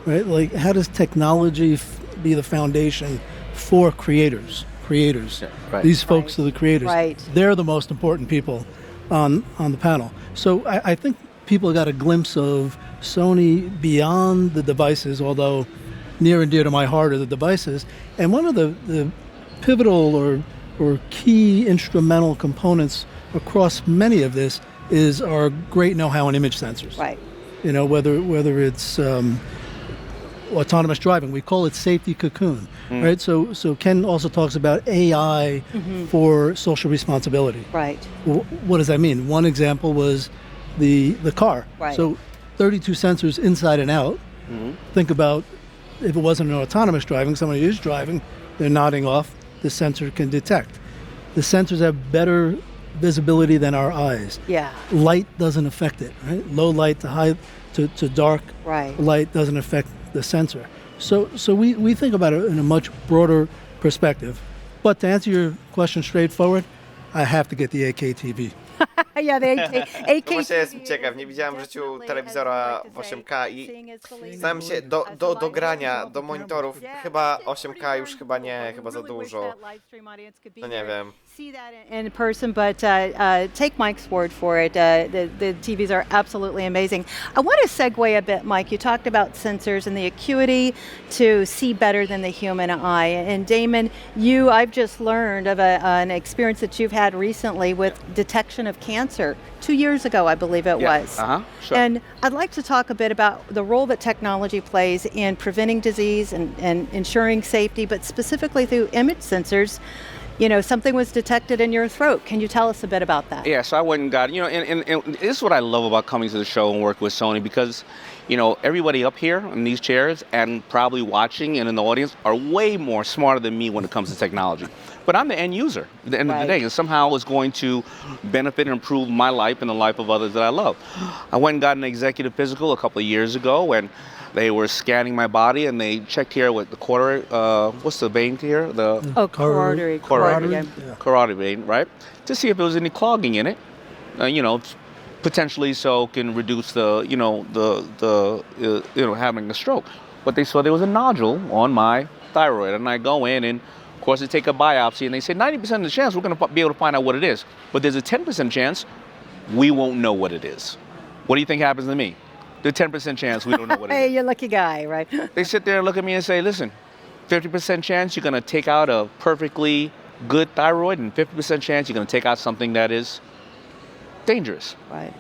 right? Like, how does technology be the foundation for creators? Yeah, right. These folks are the creators. Right. They're the most important people on the panel. So I think people got a glimpse of Sony beyond the devices, although near and dear to my heart are the devices. And one of the pivotal or key instrumental components across many of this is our great know-how in image sensors. Right. You know, whether it's autonomous driving, we call it safety cocoon, right? So Ken also talks about AI for social responsibility. Right. What does that mean? One example was the car. Right. So 32 sensors inside and out. Think about if it wasn't an autonomous driving, somebody is driving, they're nodding off, the sensor can detect. The sensors have better visibility than our eyes. Yeah. Light doesn't affect it, right? Low light to high to dark light doesn't affect the sensor. So we think about it in a much broader perspective. But to answer your question straightforward, I have to get the 8K TV. Yeah, the 8K. To właśnie jestem ciekaw, nie widziałem w życiu telewizora w 8K i zastanawiam się do grania, do monitorów, chyba 8K już chyba nie, chyba za dużo. No nie wiem. See that in person, but take Mike's word for it. The TVs are absolutely amazing. I want to segue a bit, Mike. You talked about sensors and the acuity to see better than the human eye. And Damon, I've just learned of an experience that you've had recently with detection of cancer 2 years ago, I believe it was. Sure. And I'd like to talk a bit about the role that technology plays in preventing disease and ensuring safety, but specifically through image sensors. You know, something was detected in your throat. Can you tell us a bit about that? Yeah, so I went and got, you know, and this is what I love about coming to the show and work with Sony, because, you know, everybody up here in these chairs and probably watching and in the audience are way more smarter than me when it comes to technology. But I'm the end user at the end of the day, and somehow it's going to benefit and improve my life and the life of others that I love. I went and got an executive physical a couple of years ago, and they were scanning my body, and they checked here with the what's the vein here? Carotid vein, right? To see if there was any clogging in it, you know, potentially so can reduce the, you know, having a stroke. But they saw there was a nodule on my thyroid, and I go in and, of course, they take a biopsy, and they say 90% of the chance we're going to be able to find out what it is. But there's a 10% chance we won't know what it is. What do you think happens to me? The 10% chance we don't know what it is. Hey, you're a lucky guy, right? They sit there and look at me and say, listen, 50% chance you're going to take out a perfectly good thyroid and 50% chance you're going to take out something that is dangerous. Right.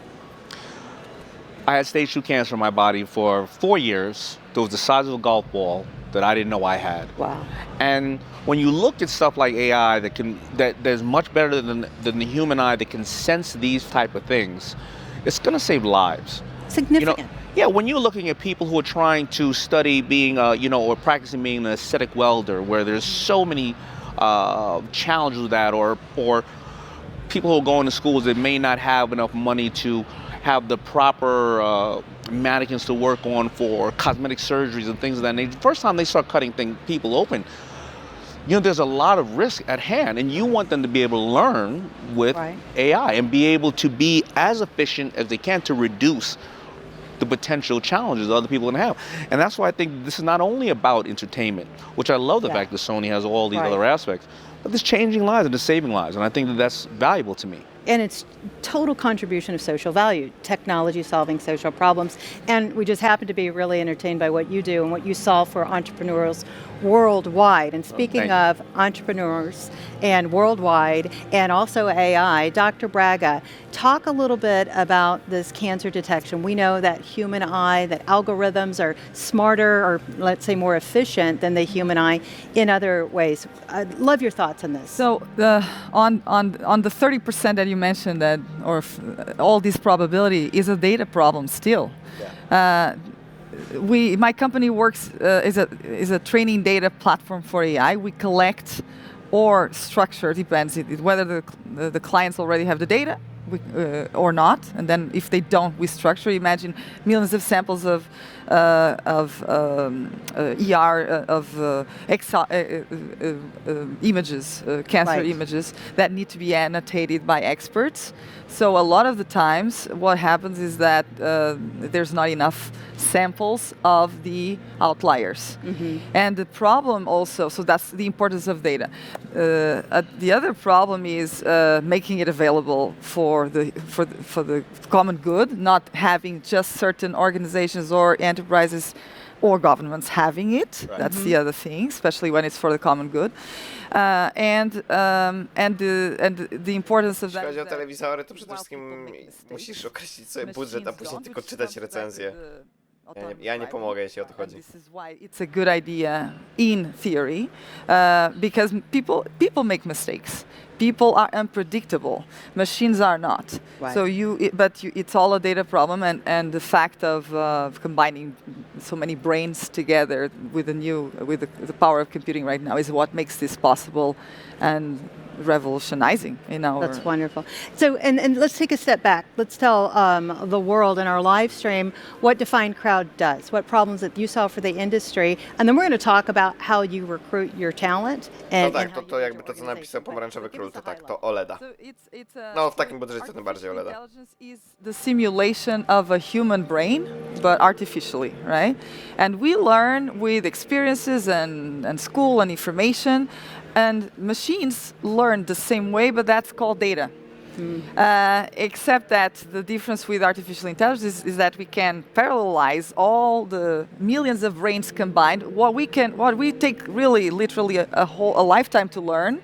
I had stage 2 cancer in my body for 4 years. That was the size of a golf ball that I didn't know I had. Wow. And when you look at stuff like AI that's much better than the human eye that can sense these type of things, it's going to save lives. Significant. You know, yeah, when you're looking at people who are trying to study being, or practicing being an aesthetic welder, where there's so many challenges with that, or people who are going to schools that may not have enough money to have the proper mannequins to work on for cosmetic surgeries and things of that nature. The first time they start cutting people open, there's a lot of risk at hand, and you want them to be able to learn with AI and be able to be as efficient as they can to reduce the potential challenges other people are going to have. And that's why I think this is not only about entertainment, which I love the fact that Sony has all these other aspects, but it's changing lives and it's saving lives, and I think that's valuable to me. And it's total contribution of social value, technology solving social problems. And we just happen to be really entertained by what you do and what you solve for entrepreneurs worldwide. And speaking of entrepreneurs and worldwide, and also AI, Dr. Braga, talk a little bit about this cancer detection. We know that human eye, that algorithms are smarter, or let's say more efficient than the human eye in other ways. I'd love your thoughts on this. So on the 30% that you mentioned, that all this probability is a data problem still. Yeah. My company works is a training data platform for AI. We collect or structure, depends whether the clients already have the data or not, and then if they don't, we structure. Imagine millions of samples of images, cancer images that need to be annotated by experts. So a lot of the times, what happens is that there's not enough samples of the outliers, and the problem also. So that's the importance of data. The other problem is making it available for the common good, not having just certain organizations or enterprises or governments having it. Right. That's the other thing, especially when it's for the common good. And the importance of that. Jeśli chodzi o telewizory, to przede wszystkim musisz określić sobie budżet, a później tylko czytać recenzje. Ja nie pomogę, jeśli o to chodzi. This is why it's a good idea in theory, because people make mistakes. People are unpredictable. Machines are not. Right. So it's all a data problem, and the fact of combining so many brains together with the power of computing right now is what makes this possible and revolutionizing in our... That's wonderful. So, and let's take a step back. Let's tell the world in our live stream what Defined Crowd does, what problems that you solve for the industry, and then we're going to talk about how you recruit your talent. No tak, to jakby to, co napisał Pomarańczowy Król, to tak, to OLEDa. No, w takim budżecie tym bardziej OLEDa. Intelligence is the simulation of a human brain, but artificially, right? And we learn with experiences and school and information, and machines learn the same way, but that's called data. Except that the difference with artificial intelligence is that we can parallelize all the millions of brains combined. What we take really, literally a lifetime to learn,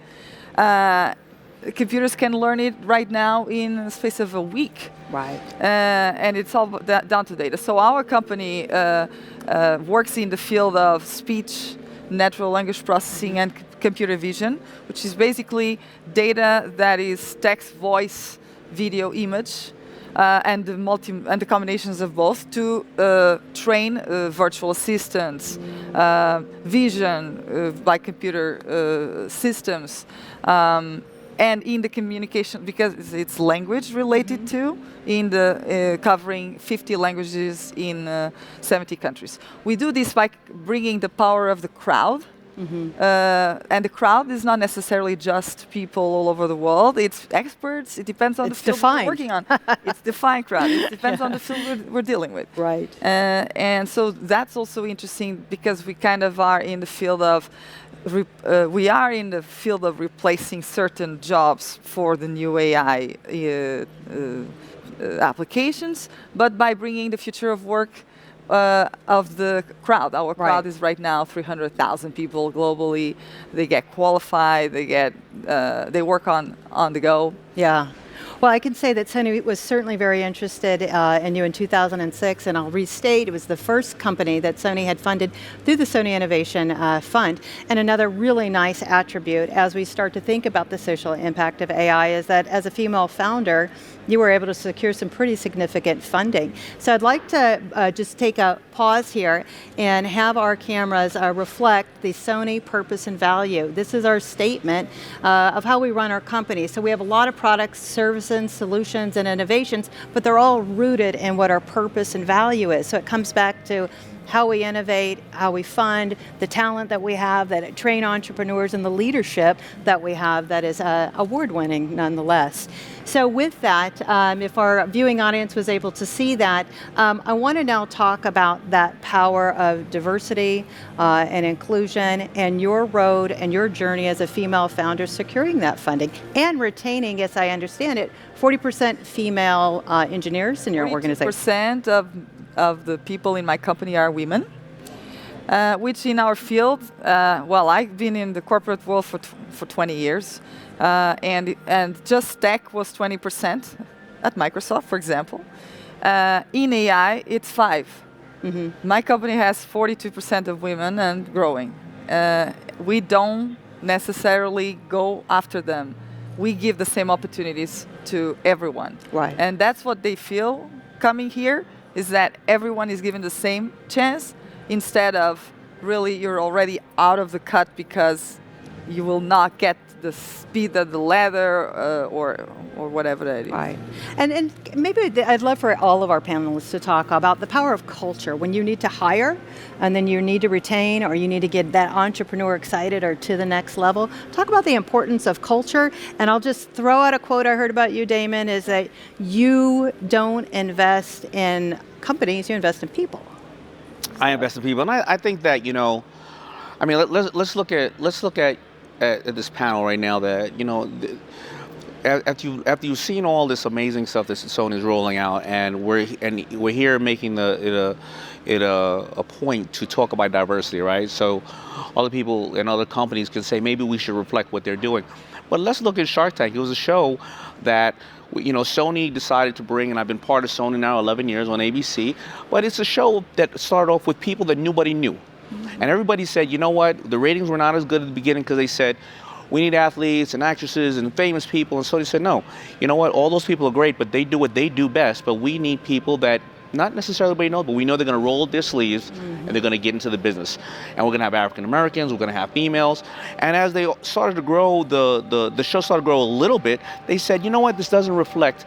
computers can learn it right now in the space of a week. Right. And it's all down to data. So our company works in the field of speech, natural language processing, and computer vision, which is basically data that is text, voice, video, image, and the combinations of both to train virtual assistants, vision by computer systems, and in the communication, because it's language related to, in the covering 50 languages in 70 countries. We do this by bringing the power of the crowd. And the crowd is not necessarily just people all over the world. It's experts. It depends on the field we're working on. It's defined crowd. It depends on the field we're dealing with. Right. And so that's also interesting because we kind of are in the field of replacing certain jobs for the new AI applications, but by bringing the future of work of the crowd. Our crowd Right. is right now 300,000 people globally. They get qualified. They work on the go. Yeah. Well, I can say that Sony was certainly very interested in you in 2006, and I'll restate, it was the first company that Sony had funded through the Sony Innovation Fund. And another really nice attribute as we start to think about the social impact of AI is that as a female founder, you were able to secure some pretty significant funding. So I'd like to just take a pause here and have our cameras reflect the Sony purpose and value. This is our statement of how we run our company. So we have a lot of products, services, solutions, and innovations, but they're all rooted in what our purpose and value is. So it comes back to how we innovate, how we fund, the talent that we have, that train entrepreneurs, and the leadership that we have that is award-winning nonetheless. So with that, if our viewing audience was able to see that, I want to now talk about that power of diversity and inclusion and your road and your journey as a female founder securing that funding and retaining, as I understand it, 40% female engineers in your organization. 40% of the people in my company are women, which in our field, well, I've been in the corporate world for 20 years, and just tech was 20% at Microsoft, for example. In AI, it's 5%. Mm-hmm. My company has 42% of women and growing. We don't necessarily go after them. We give the same opportunities to everyone. Right. And that's what they feel coming here, is that everyone is given the same chance instead of really you're already out of the cut because you will not get the speed of the ladder or whatever that is. Right. And maybe I'd love for all of our panelists to talk about the power of culture when you need to hire and then you need to retain or you need to get that entrepreneur excited or to the next level. Talk about the importance of culture. And I'll just throw out a quote I heard about you, Damon, is that you don't invest in companies, you invest in people. I invest in people, and I think that, you know, I mean, let's look at this panel right now. That, you know, after you've seen all this amazing stuff that Sony is rolling out, and we're here making it a point to talk about diversity, right? So other people and other companies can say maybe we should reflect what they're doing. But let's look at Shark Tank. It was a show that, you know, Sony decided to bring, and I've been part of Sony now 11 years on ABC, but it's a show that started off with people that nobody knew. Mm-hmm. And everybody said, you know what, the ratings were not as good at the beginning because they said, we need athletes and actresses and famous people. And Sony said, no, you know what, all those people are great, but they do what they do best, but we need people that not necessarily everybody knows, but we know they're going to roll up their sleeves and they're going to get into the business. And we're going to have African Americans, we're going to have females. And as they started to grow, the show started to grow a little bit, they said, you know what, this doesn't reflect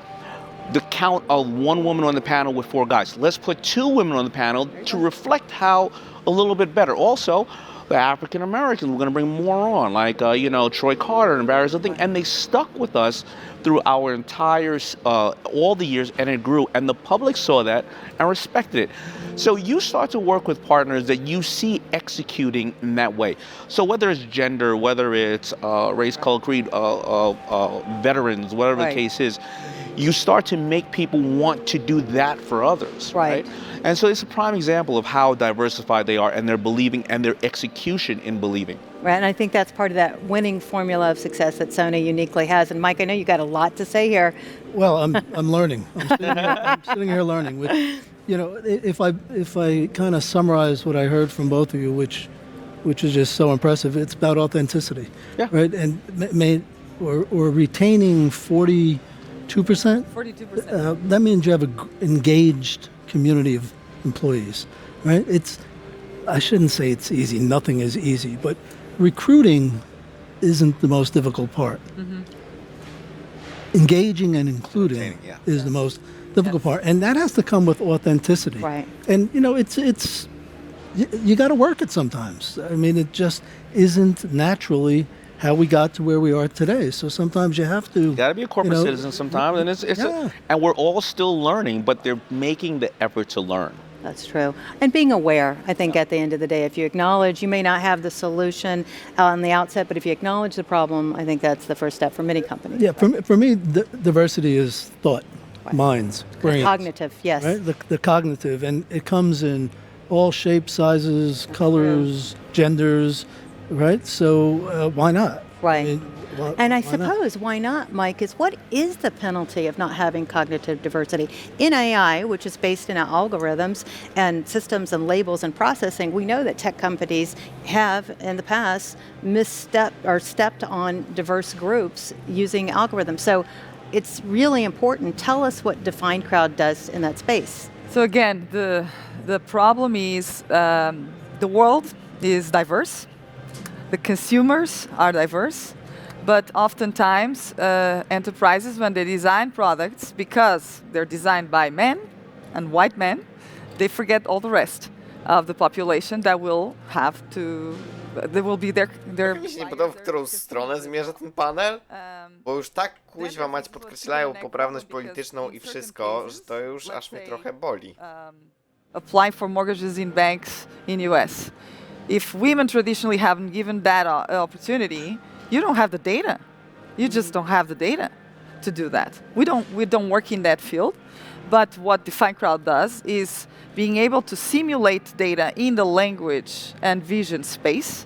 the count of one woman on the panel with 4 guys. Let's put 2 women on the panel to reflect how a little bit better. Also, the African Americans, we're going to bring more on, like, you know, Troy Carter and various other things. And they stuck with us through our entire, all the years, and it grew. And the public saw that and respected it. So you start to work with partners that you see executing in that way. So whether it's gender, whether it's race, color, creed, veterans, whatever the case is, you start to make people want to do that for others, right? And so it's a prime example of how diversified they are and their believing and their execution in believing. Right, and I think that's part of that winning formula of success that Sony uniquely has. And Mike, I know you got a lot to say here. Well, I'm learning. I'm sitting here learning. Which, you know, if I kind of summarize what I heard from both of you, which is just so impressive, it's about authenticity, right? And or retaining 42%. 42%. That means you have an engaged community of employees, right? I shouldn't say it's easy. Nothing is easy, but recruiting isn't the most difficult part. Mm-hmm. Engaging and including is the most difficult part, and that has to come with authenticity. Right. And you know, you got to work it sometimes. I mean, it just isn't naturally how we got to where we are today. So sometimes you have to. You got to be a corporate citizen sometimes, and and we're all still learning, but they're making the effort to learn. That's true. And being aware, I think at the end of the day, if you acknowledge, you may not have the solution on the outset, but if you acknowledge the problem, I think that's the first step for many companies. Yeah, for me, diversity is thought. minds, brains. Cognitive, yes. Right? The cognitive, and it comes in all shapes, sizes, colors, genders, right? So why not? Right. I mean, And I why not? suppose, why not, Mike, is what is the penalty of not having cognitive diversity? In AI, which is based in algorithms and systems and labels and processing, we know that tech companies have in the past stepped on diverse groups using algorithms. So it's really important. Tell us what Defined Crowd does in that space. So again, the problem is the world is diverse, the consumers are diverse, but oftentimes enterprises, when they design products, because they're designed by men and white men, they forget all the rest of the population that will have to, they will be their Mi się nie podoba, w którą stronę zmierza ten panel, bo już tak kuźwa mać podkreślają poprawność polityczną i wszystko, że to już aż mnie trochę boli. apply for mortgages in banks in US. If women traditionally haven't given that opportunity, you don't have the data. You just don't have the data to do that. We don't work in that field, but what Defined Crowd does is being able to simulate data in the language and vision space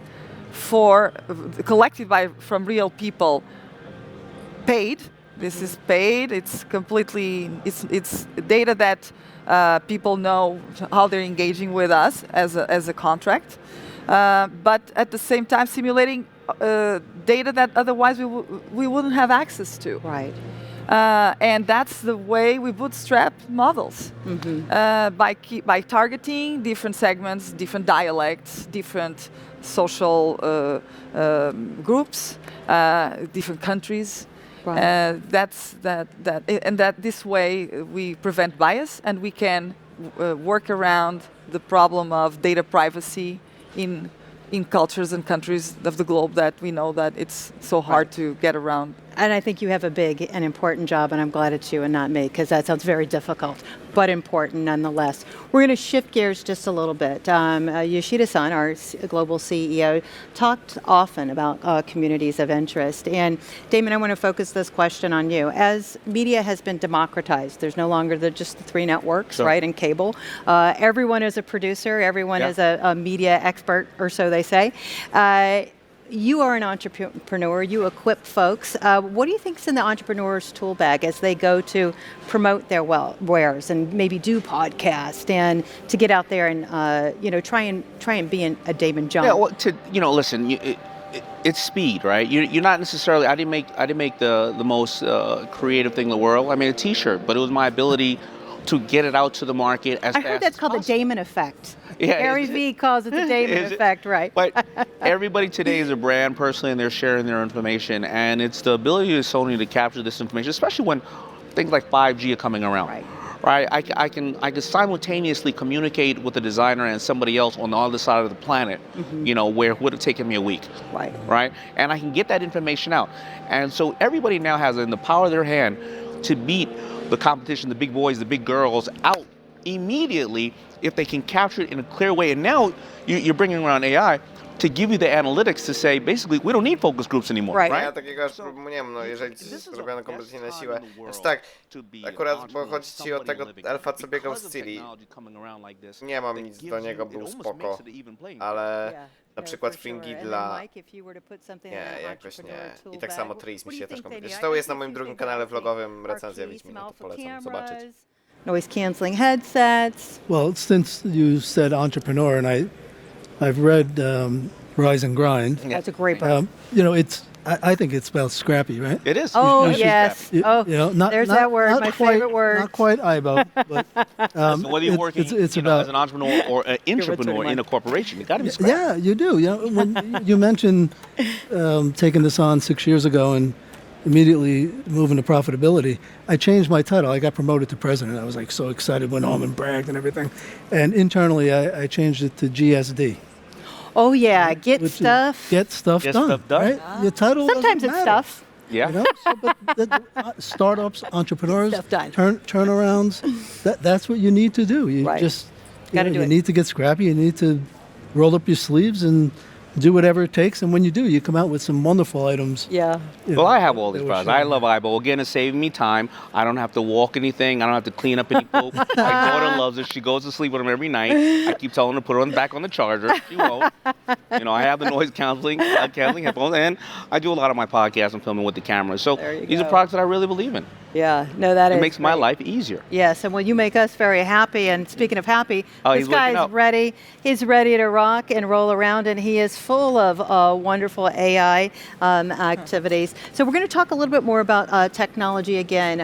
collected from real people, paid. This is paid. It's completely it's data that people know how they're engaging with us as a contract, but at the same time simulating data that otherwise we wouldn't have access to. Right. And that's the way we bootstrap models, by targeting different segments, different dialects, different social groups, different countries. Right. This way we prevent bias and we can work around the problem of data privacy in cultures and countries of the globe that we know that it's so hard to get around. And I think you have a big and important job, and I'm glad it's you and not me, because that sounds very difficult, but important nonetheless. We're going to shift gears just a little bit. Yoshida-san, our global CEO, talked often about communities of interest. And Damon, I want to focus this question on you. As media has been democratized, there's no longer just the three networks, Sure. right, and cable. Everyone is a producer, everyone is a media expert, or so they say. You are an entrepreneur, you equip folks. What do you think is in the entrepreneur's tool bag as they go to promote their wares and maybe do podcasts and to get out there and try and be a Damon John? Yeah, well, listen, it's speed, right? You're not necessarily. I didn't make the most creative thing in the world. I made a T-shirt, but it was my ability to get it out to the market as fast. I heard that's called the Damon effect. Yeah, Gary Vee calls it the Damon effect, right? But everybody today is a brand personally, and they're sharing their information, and it's the ability of Sony to capture this information, especially when things like 5G are coming around. Right? I can simultaneously communicate with a designer and somebody else on the other side of the planet, where it would have taken me a week. Right? And I can get that information out. And so everybody now has it in the power of their hand to beat the competition, the big boys, the big girls out immediately if they can capture it in a clear way. And now you're bringing around AI to give you the analytics to say, basically, we don't need focus groups anymore. Right. Ja takiego aż nie wiem, jeżeli coś jest zrobione kompletnie na siłę. Więc tak, akurat, bo chodzi ci o tego elfa, co biegał z Cili. Nie mam nic do niego, był spoko. Ale na przykład Fringidla... Nie, jakoś nie. I tak samo Tris mi się też kompletnie... Zresztą jest na moim drugim kanale vlogowym recenzja Wiedźmina, to polecam zobaczyć. Noise canceling headsets. Well, since you said entrepreneur, and I've read Rise and Grind. That's a great book. I think it's about scrappy, right? It is. Oh, yes. There's that word, my favorite word. Not quite IBO, but so whether you're working it's about, as an entrepreneur or an intrapreneur in a corporation, you got to be scrappy. Yeah, you do. When you mentioned taking this on 6 years ago and immediately moving to profitability, I changed my title. I got promoted to president. I was like so excited, went home and bragged and everything. And internally, I changed it to GSD. Oh yeah, get stuff done. Stuff done. Right? Your title sometimes it's matter. stuff. Yeah. But startups, entrepreneurs, Stuff done. turnarounds. That's what you need to do. You just Gotta do you it. need to get scrappy. You need to roll up your sleeves and do whatever it takes, and when you do, you come out with some wonderful items. Yeah. Well, I have all these products. I love Aibo. Again, it's saving me time. I don't have to walk anything. I don't have to clean up any poop. My daughter loves it. She goes to sleep with them every night. I keep telling her to put it back on the charger. She won't. You know, I have the noise canceling headphones, and I do a lot of my podcasts and filming with the camera. So these are products that I really believe in. Yeah, no, that It is makes my great. life easier. Yes, and well, you make us very happy. And speaking of happy, Oh, this he's waking guy's up. ready. He's ready to rock and roll around, and he is full of wonderful AI activities. So we're going to talk a little bit more about technology again.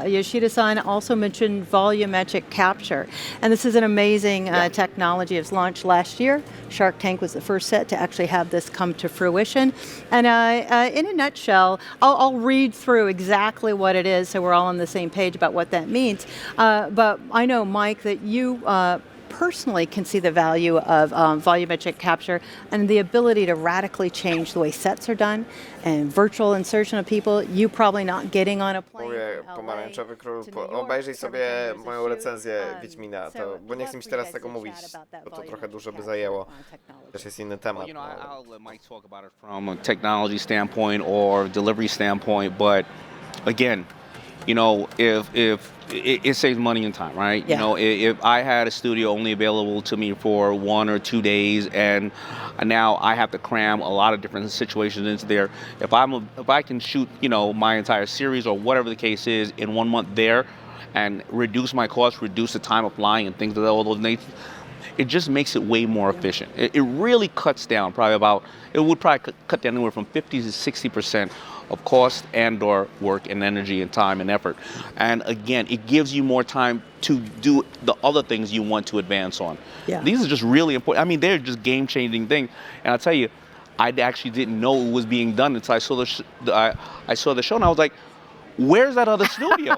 Yoshida-san also mentioned volumetric capture, and this is an amazing technology. It was launched last year. Shark Tank was the first set to actually have this come to fruition. And in a nutshell, I'll read through exactly what it is so we're all on the same page about what that means. But I know, Mike, that you personally can see the value of volumetric capture and the ability to radically change the way sets are done and virtual insertion of people. You probably not getting on a plane. Mówię, pomarańczowy król, obejrzyj sobie moją recenzję Wiedźmina, bo nie chcę mi się teraz tego mówić, bo to trochę dużo by zajęło. Też jest inny temat. You know, I'll let Mike talk about it from a technology standpoint or delivery standpoint, but again, you know, if it saves money and time, right? Yeah. You know, if I had a studio only available to me for 1 or 2 days, and now I have to cram a lot of different situations into there. If I can shoot, you know, my entire series or whatever the case is in 1 month there, and reduce my costs, reduce the time of flying and things of all those natures, it just makes it way more efficient. It really cuts down it would probably cut down anywhere from 50 to 60% of cost and or work and energy and time and effort. And again, it gives you more time to do the other things you want to advance on. Yeah. These are just really important. I mean, they're just game-changing things. And I'll tell you, I actually didn't know it was being done until I saw I saw the show, and I was like, where's that other studio?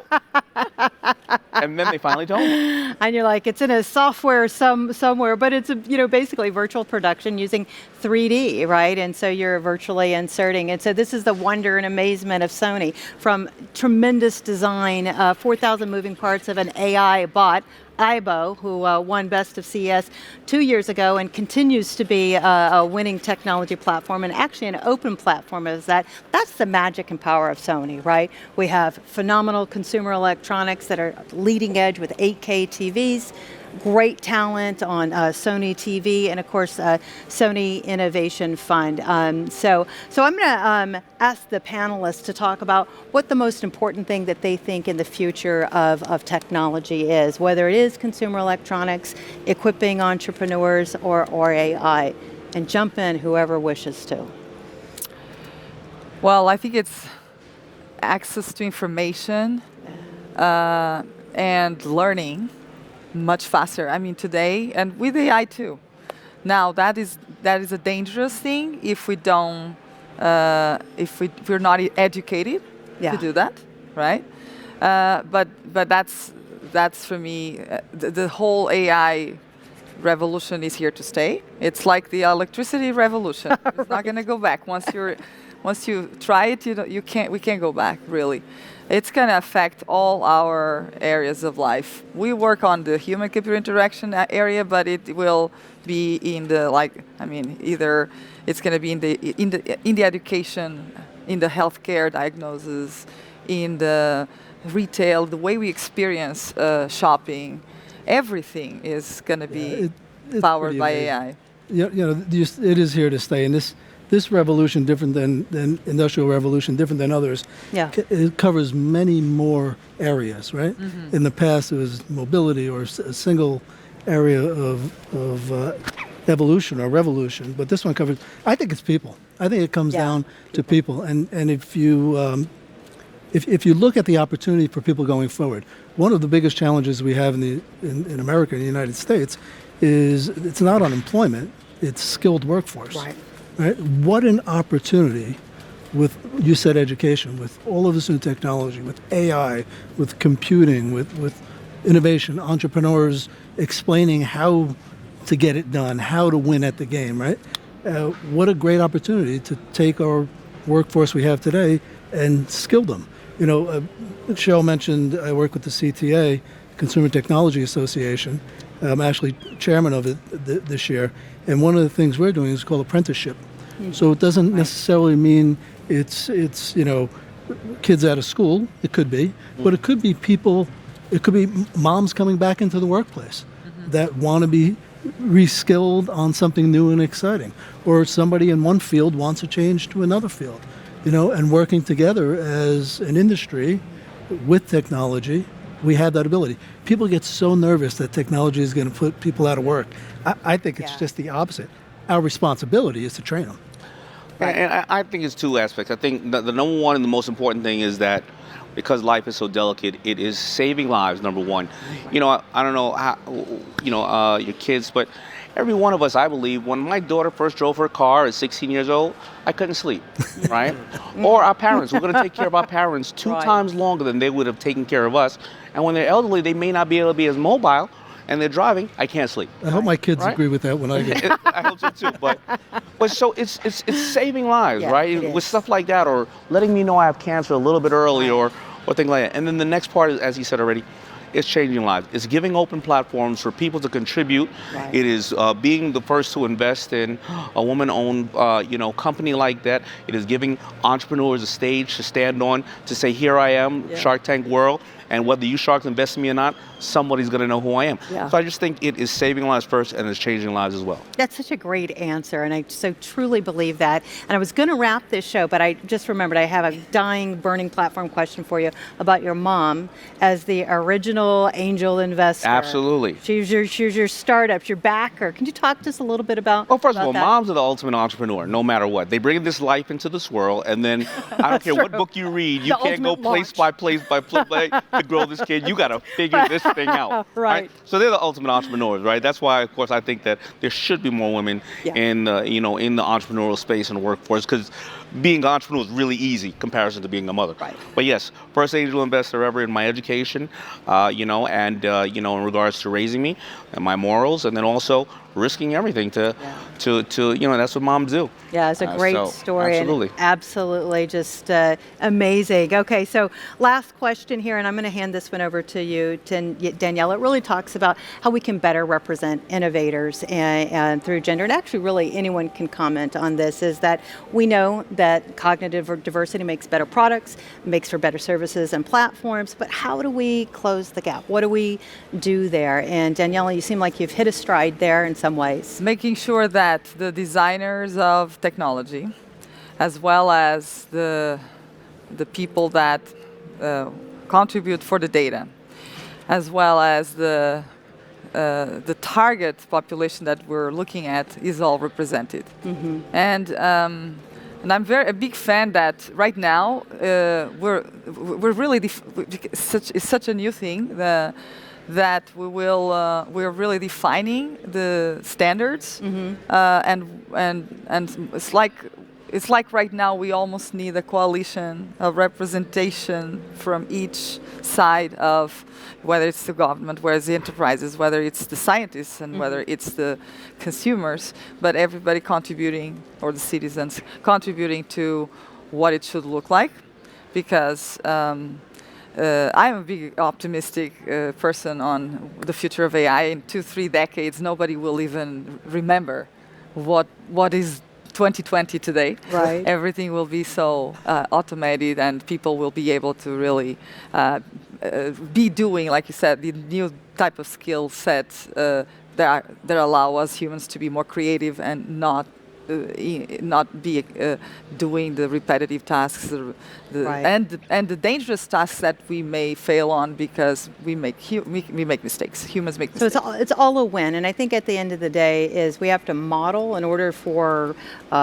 And then they finally told me. And you're like, it's in a software somewhere, but it's basically virtual production using 3D, right? And so you're virtually inserting. And so this is the wonder and amazement of Sony, from tremendous design, 4,000 moving parts of an AI bot, Aibo, who won Best of CES 2 years ago and continues to be a winning technology platform, and actually an open platform. That's the magic and power of Sony, right? We have phenomenal consumer electronics that are leading edge with 8K TVs, great talent on Sony TV, and of course Sony Innovation Fund. So I'm going to ask the panelists to talk about what the most important thing that they think in the future of technology is, whether it is consumer electronics, equipping entrepreneurs, or AI. And jump in, whoever wishes to. Well, I think it's access to information and learning much faster. I mean, today, and with AI too. Now that is a dangerous thing if we don't, if we're not educated to do that, right? But that's for me. The whole AI revolution is here to stay. It's like the electricity revolution. It's not going to go back. Once you try it, we can't go back, really. It's going to affect all our areas of life. We work on the human-computer interaction area, but it will be in the either it's going to be in the education, in the healthcare diagnosis, in the retail, the way we experience shopping. Everything is going to be powered by AI. It is here to stay, and this revolution, different than industrial revolution, different than others. Yeah. It covers many more areas, right? Mm-hmm. In the past, it was mobility or a single area of evolution or revolution, but this one covers. I think it's people. I think it comes down to people, and if you look at the opportunity for people going forward, one of the biggest challenges we have in America, in the United States, is it's not unemployment; it's skilled workforce. Right? What an opportunity with, you said education, with all of this new technology, with AI, with computing, with innovation, entrepreneurs explaining how to get it done, how to win at the game, right? What a great opportunity to take our workforce we have today and skill them. Cheryl mentioned I work with the CTA, Consumer Technology Association, I'm actually chairman of it this year. And one of the things we're doing is called apprenticeship. So it doesn't necessarily mean it's kids out of school. It could be, but it could be people. It could be moms coming back into the workplace that want to be reskilled on something new and exciting, or somebody in one field wants to change to another field, and working together as an industry with technology, we have that ability. People get so nervous that technology is going to put people out of work. I think it's just the opposite. Our responsibility is to train them. And I think it's two aspects. I think the number one and the most important thing is that because life is so delicate, it is saving lives, number one. I don't know how, your kids, but every one of us, I believe, when my daughter first drove her car at 16 years old, I couldn't sleep, right? Or our parents, we're going to take care of our parents two times longer than they would have taken care of us. And when they're elderly, they may not be able to be as mobile, and they're driving, I can't sleep. I hope my kids agree with that when I get. I hope so too. But so it's saving lives, right? With stuff like that, or letting me know I have cancer a little bit early, or things like that. And then the next part is, as he said already, it's changing lives. It's giving open platforms for people to contribute. Right. It is being the first to invest in a woman-owned, company like that. It is giving entrepreneurs a stage to stand on, to say, here I am, Shark Tank world. And whether you sharks invest in me or not, somebody's going to know who I am. Yeah. So I just think it is saving lives first, and it's changing lives as well. That's such a great answer, and I so truly believe that. And I was going to wrap this show, but I just remembered I have a dying, burning platform question for you about your mom as the original angel investor. Absolutely. She's your startup, your backer. Can you talk to us a little bit about? Well, first of all, that? moms are the ultimate entrepreneur, no matter what. They bring this life into this world, and then I don't care what book you read, you can't go place by place to grow this kid. You got to figure this thing out. Right. So they're the ultimate entrepreneurs, right? That's why, of course, I think that there should be more women in the entrepreneurial space and the workforce, because being an entrepreneur is really easy in comparison to being a mother. Right. But yes, first angel investor ever in my education, and in regards to raising me and my morals, and then also risking everything to that's what moms do. Yeah, it's a great story. Absolutely. And absolutely just amazing. Okay, so last question here, and I'm going to hand this one over to you, Danielle. It really talks about how we can better represent innovators and through gender, and actually really anyone can comment on this, is that we know that cognitive diversity makes better products, makes for better services and platforms, but how do we close the gap? What do we do there? And Danielle, you seem like you've hit a stride there in some ways. Making sure that the designers of technology, as well as the people that contribute for the data, as well as the target population that we're looking at, is all represented. Mm-hmm. And I'm a big fan that right now we're really it's such a new thing that we're really defining the standards, and it's like right now we almost need a coalition of representation from each side of, whether it's the government, whether it's the enterprises, whether it's the scientists, and whether it's the consumers, but everybody contributing, or the citizens contributing to what it should look like, because I'm a big optimistic person on the future of AI. In 2-3 decades, nobody will even remember what is 2020 today. Right. Everything will be so automated, and people will be able to really be doing, like you said, the new type of skill sets that allow us humans to be more creative and not be doing the repetitive tasks and the dangerous tasks that we may fail on because we make mistakes. Humans make mistakes. So it's all a win, and I think at the end of the day is we have to model in order for the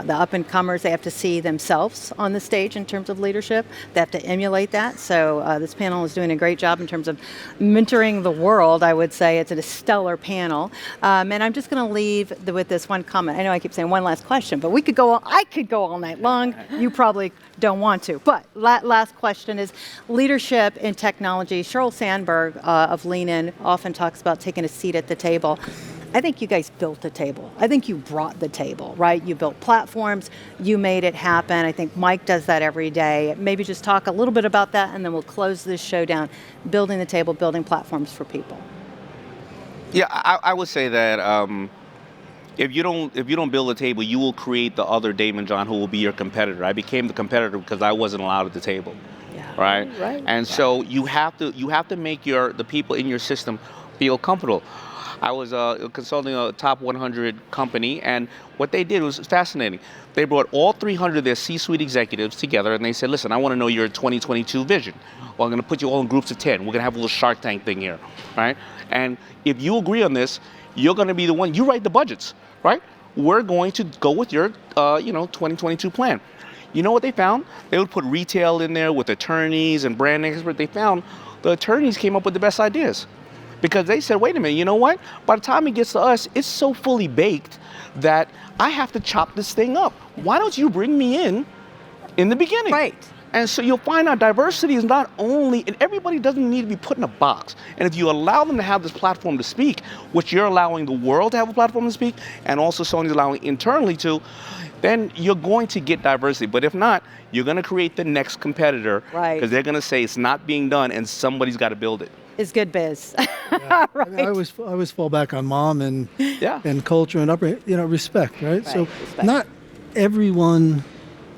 up and comers. They have to see themselves on the stage in terms of leadership. They have to emulate that. So this panel is doing a great job in terms of mentoring the world. I would say it's a stellar panel, and I'm just going to leave with this one comment. I know I keep saying one last question, but I could go all night long. You probably don't want to. But last question is leadership in technology. Sheryl Sandberg of Lean In often talks about taking a seat at the table. I think you guys built a table. I think you brought the table, right? You built platforms, you made it happen. I think Mike does that every day. Maybe just talk a little bit about that, and then we'll close this show down. Building the table, building platforms for people. Yeah, I would say that if you don't build a table, you will create the other Damon John who will be your competitor. I became the competitor because I wasn't allowed at the table. Yeah. Right? Right. And so you have to make the people in your system feel comfortable. I was consulting a top 100 company, and what they did was fascinating. They brought all 300 of their C-suite executives together, and they said, listen, I want to know your 2022 vision. Well, I'm going to put you all in groups of 10. We're going to have a little Shark Tank thing here, right? And if you agree on this, you're going to be the one, you write the budgets, right? We're going to go with your 2022 plan. You know what they found? They would put retail in there with attorneys and brand experts. They found the attorneys came up with the best ideas. Because they said, wait a minute, you know what? By the time it gets to us, it's so fully baked that I have to chop this thing up. Why don't you bring me in the beginning? Right. And so you'll find out diversity is not only, and everybody doesn't need to be put in a box. And if you allow them to have this platform to speak, which you're allowing the world to have a platform to speak, and also Sony's allowing internally to, then you're going to get diversity. But if not, you're going to create the next competitor. Right. Because they're going to say it's not being done and somebody's got to build it. Is good biz. Yeah. Right. I mean, I always fall back on mom and Yeah. and culture and respect, right? So respect. not everyone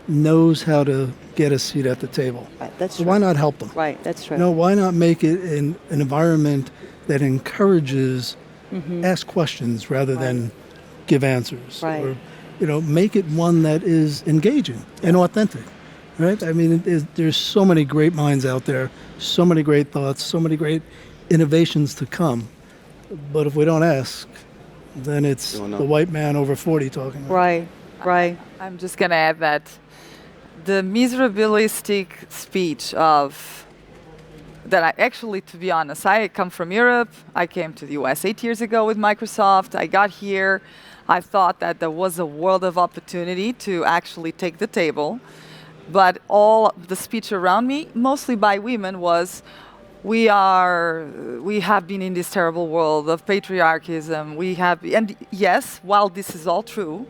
knows how to get a seat at the table. Right, that's So true. why not help them? Right, that's true. No, why not make it an environment that encourages ask questions rather than give answers? Right. Or, make it one that is engaging and authentic, right? I mean, there's so many great minds out there, so many great thoughts, so many great innovations to come. But if we don't ask, then it's the white man over 40 talking. Right, right. I'm just going to add that the miserabilistic speech of that I actually, to be honest, I come from Europe. I came to the US 8 years ago with Microsoft. I got here. I thought that there was a world of opportunity to actually take the table. But all the speech around me, mostly by women, was we have been in this terrible world of patriarchism. And yes, while this is all true,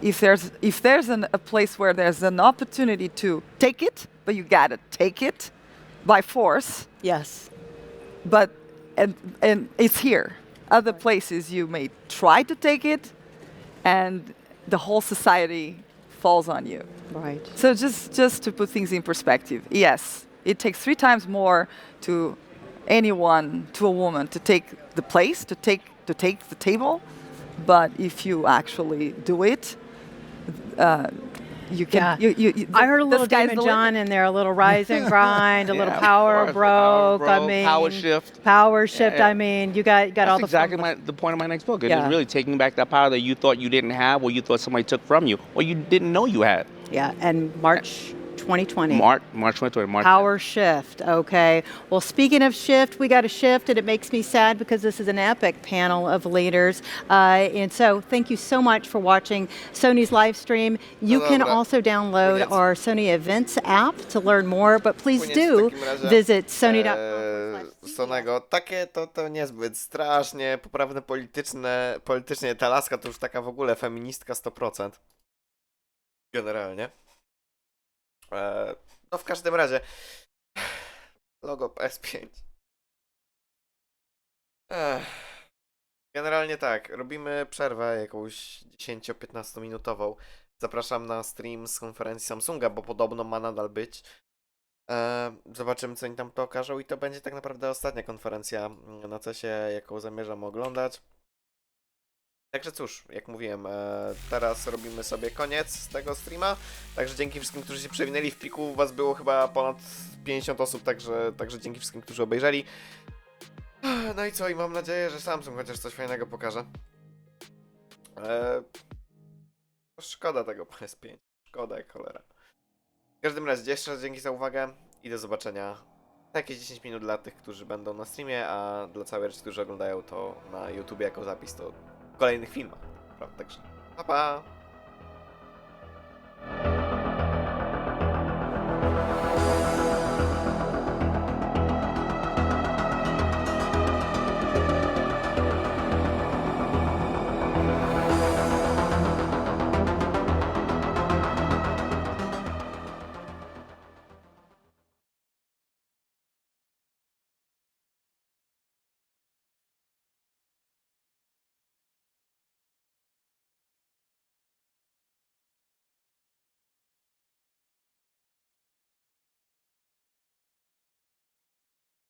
if there's a place where there's an opportunity to take it, but you gotta take it by force. Yes. But and it's here. Other places you may try to take it, and the whole society falls on you. Right. So just to put things in perspective, yes, it takes 3 times more to a woman to take the place, to take the table. But if you actually do it, you can. Yeah. I heard a little Damon John in there, a little rise and grind, a little power broke. I mean, power shift. Power shift. Yeah. I mean, you got That's all the exactly the point of my next book. It Yeah. is really taking back that power that you thought you didn't have, or you thought somebody took from you, or you didn't know you had. Yeah, and March 2020. March 2020. Power shift. Okay. Well, speaking of shift, we got a shift, and it makes me sad because this is an epic panel of leaders. And so, thank you so much for watching Sony's live stream. You can also download our Sony Events app to learn more, but please do visit sony.com. Sonego. Takie to niezbyt strasznie poprawne politycznie. Ta laska to już taka w ogóle feministka 100%. Generalnie. No w każdym razie. Logo PS5. Generalnie tak, robimy przerwę jakąś 10-15 minutową. Zapraszam na stream z konferencji Samsunga, bo podobno ma nadal być. Zobaczymy, co oni tam pokażą i to będzie tak naprawdę ostatnia konferencja na CES-ie, jaką zamierzam oglądać. Także cóż, jak mówiłem, teraz robimy sobie koniec tego streama. Także dzięki wszystkim, którzy się przewinęli. W piku was było chyba ponad 50 osób, także dzięki wszystkim, którzy obejrzeli. No i co? I mam nadzieję, że Samsung chociaż coś fajnego pokaże. Szkoda tego PS5. Szkoda jak cholera. W każdym razie, jeszcze raz dzięki za uwagę i do zobaczenia. Jakieś 10 minut dla tych, którzy będą na streamie, a dla całej reszty, którzy oglądają to na YouTube jako zapis, to w kolejnych filmach. Prawda? Także pa pa!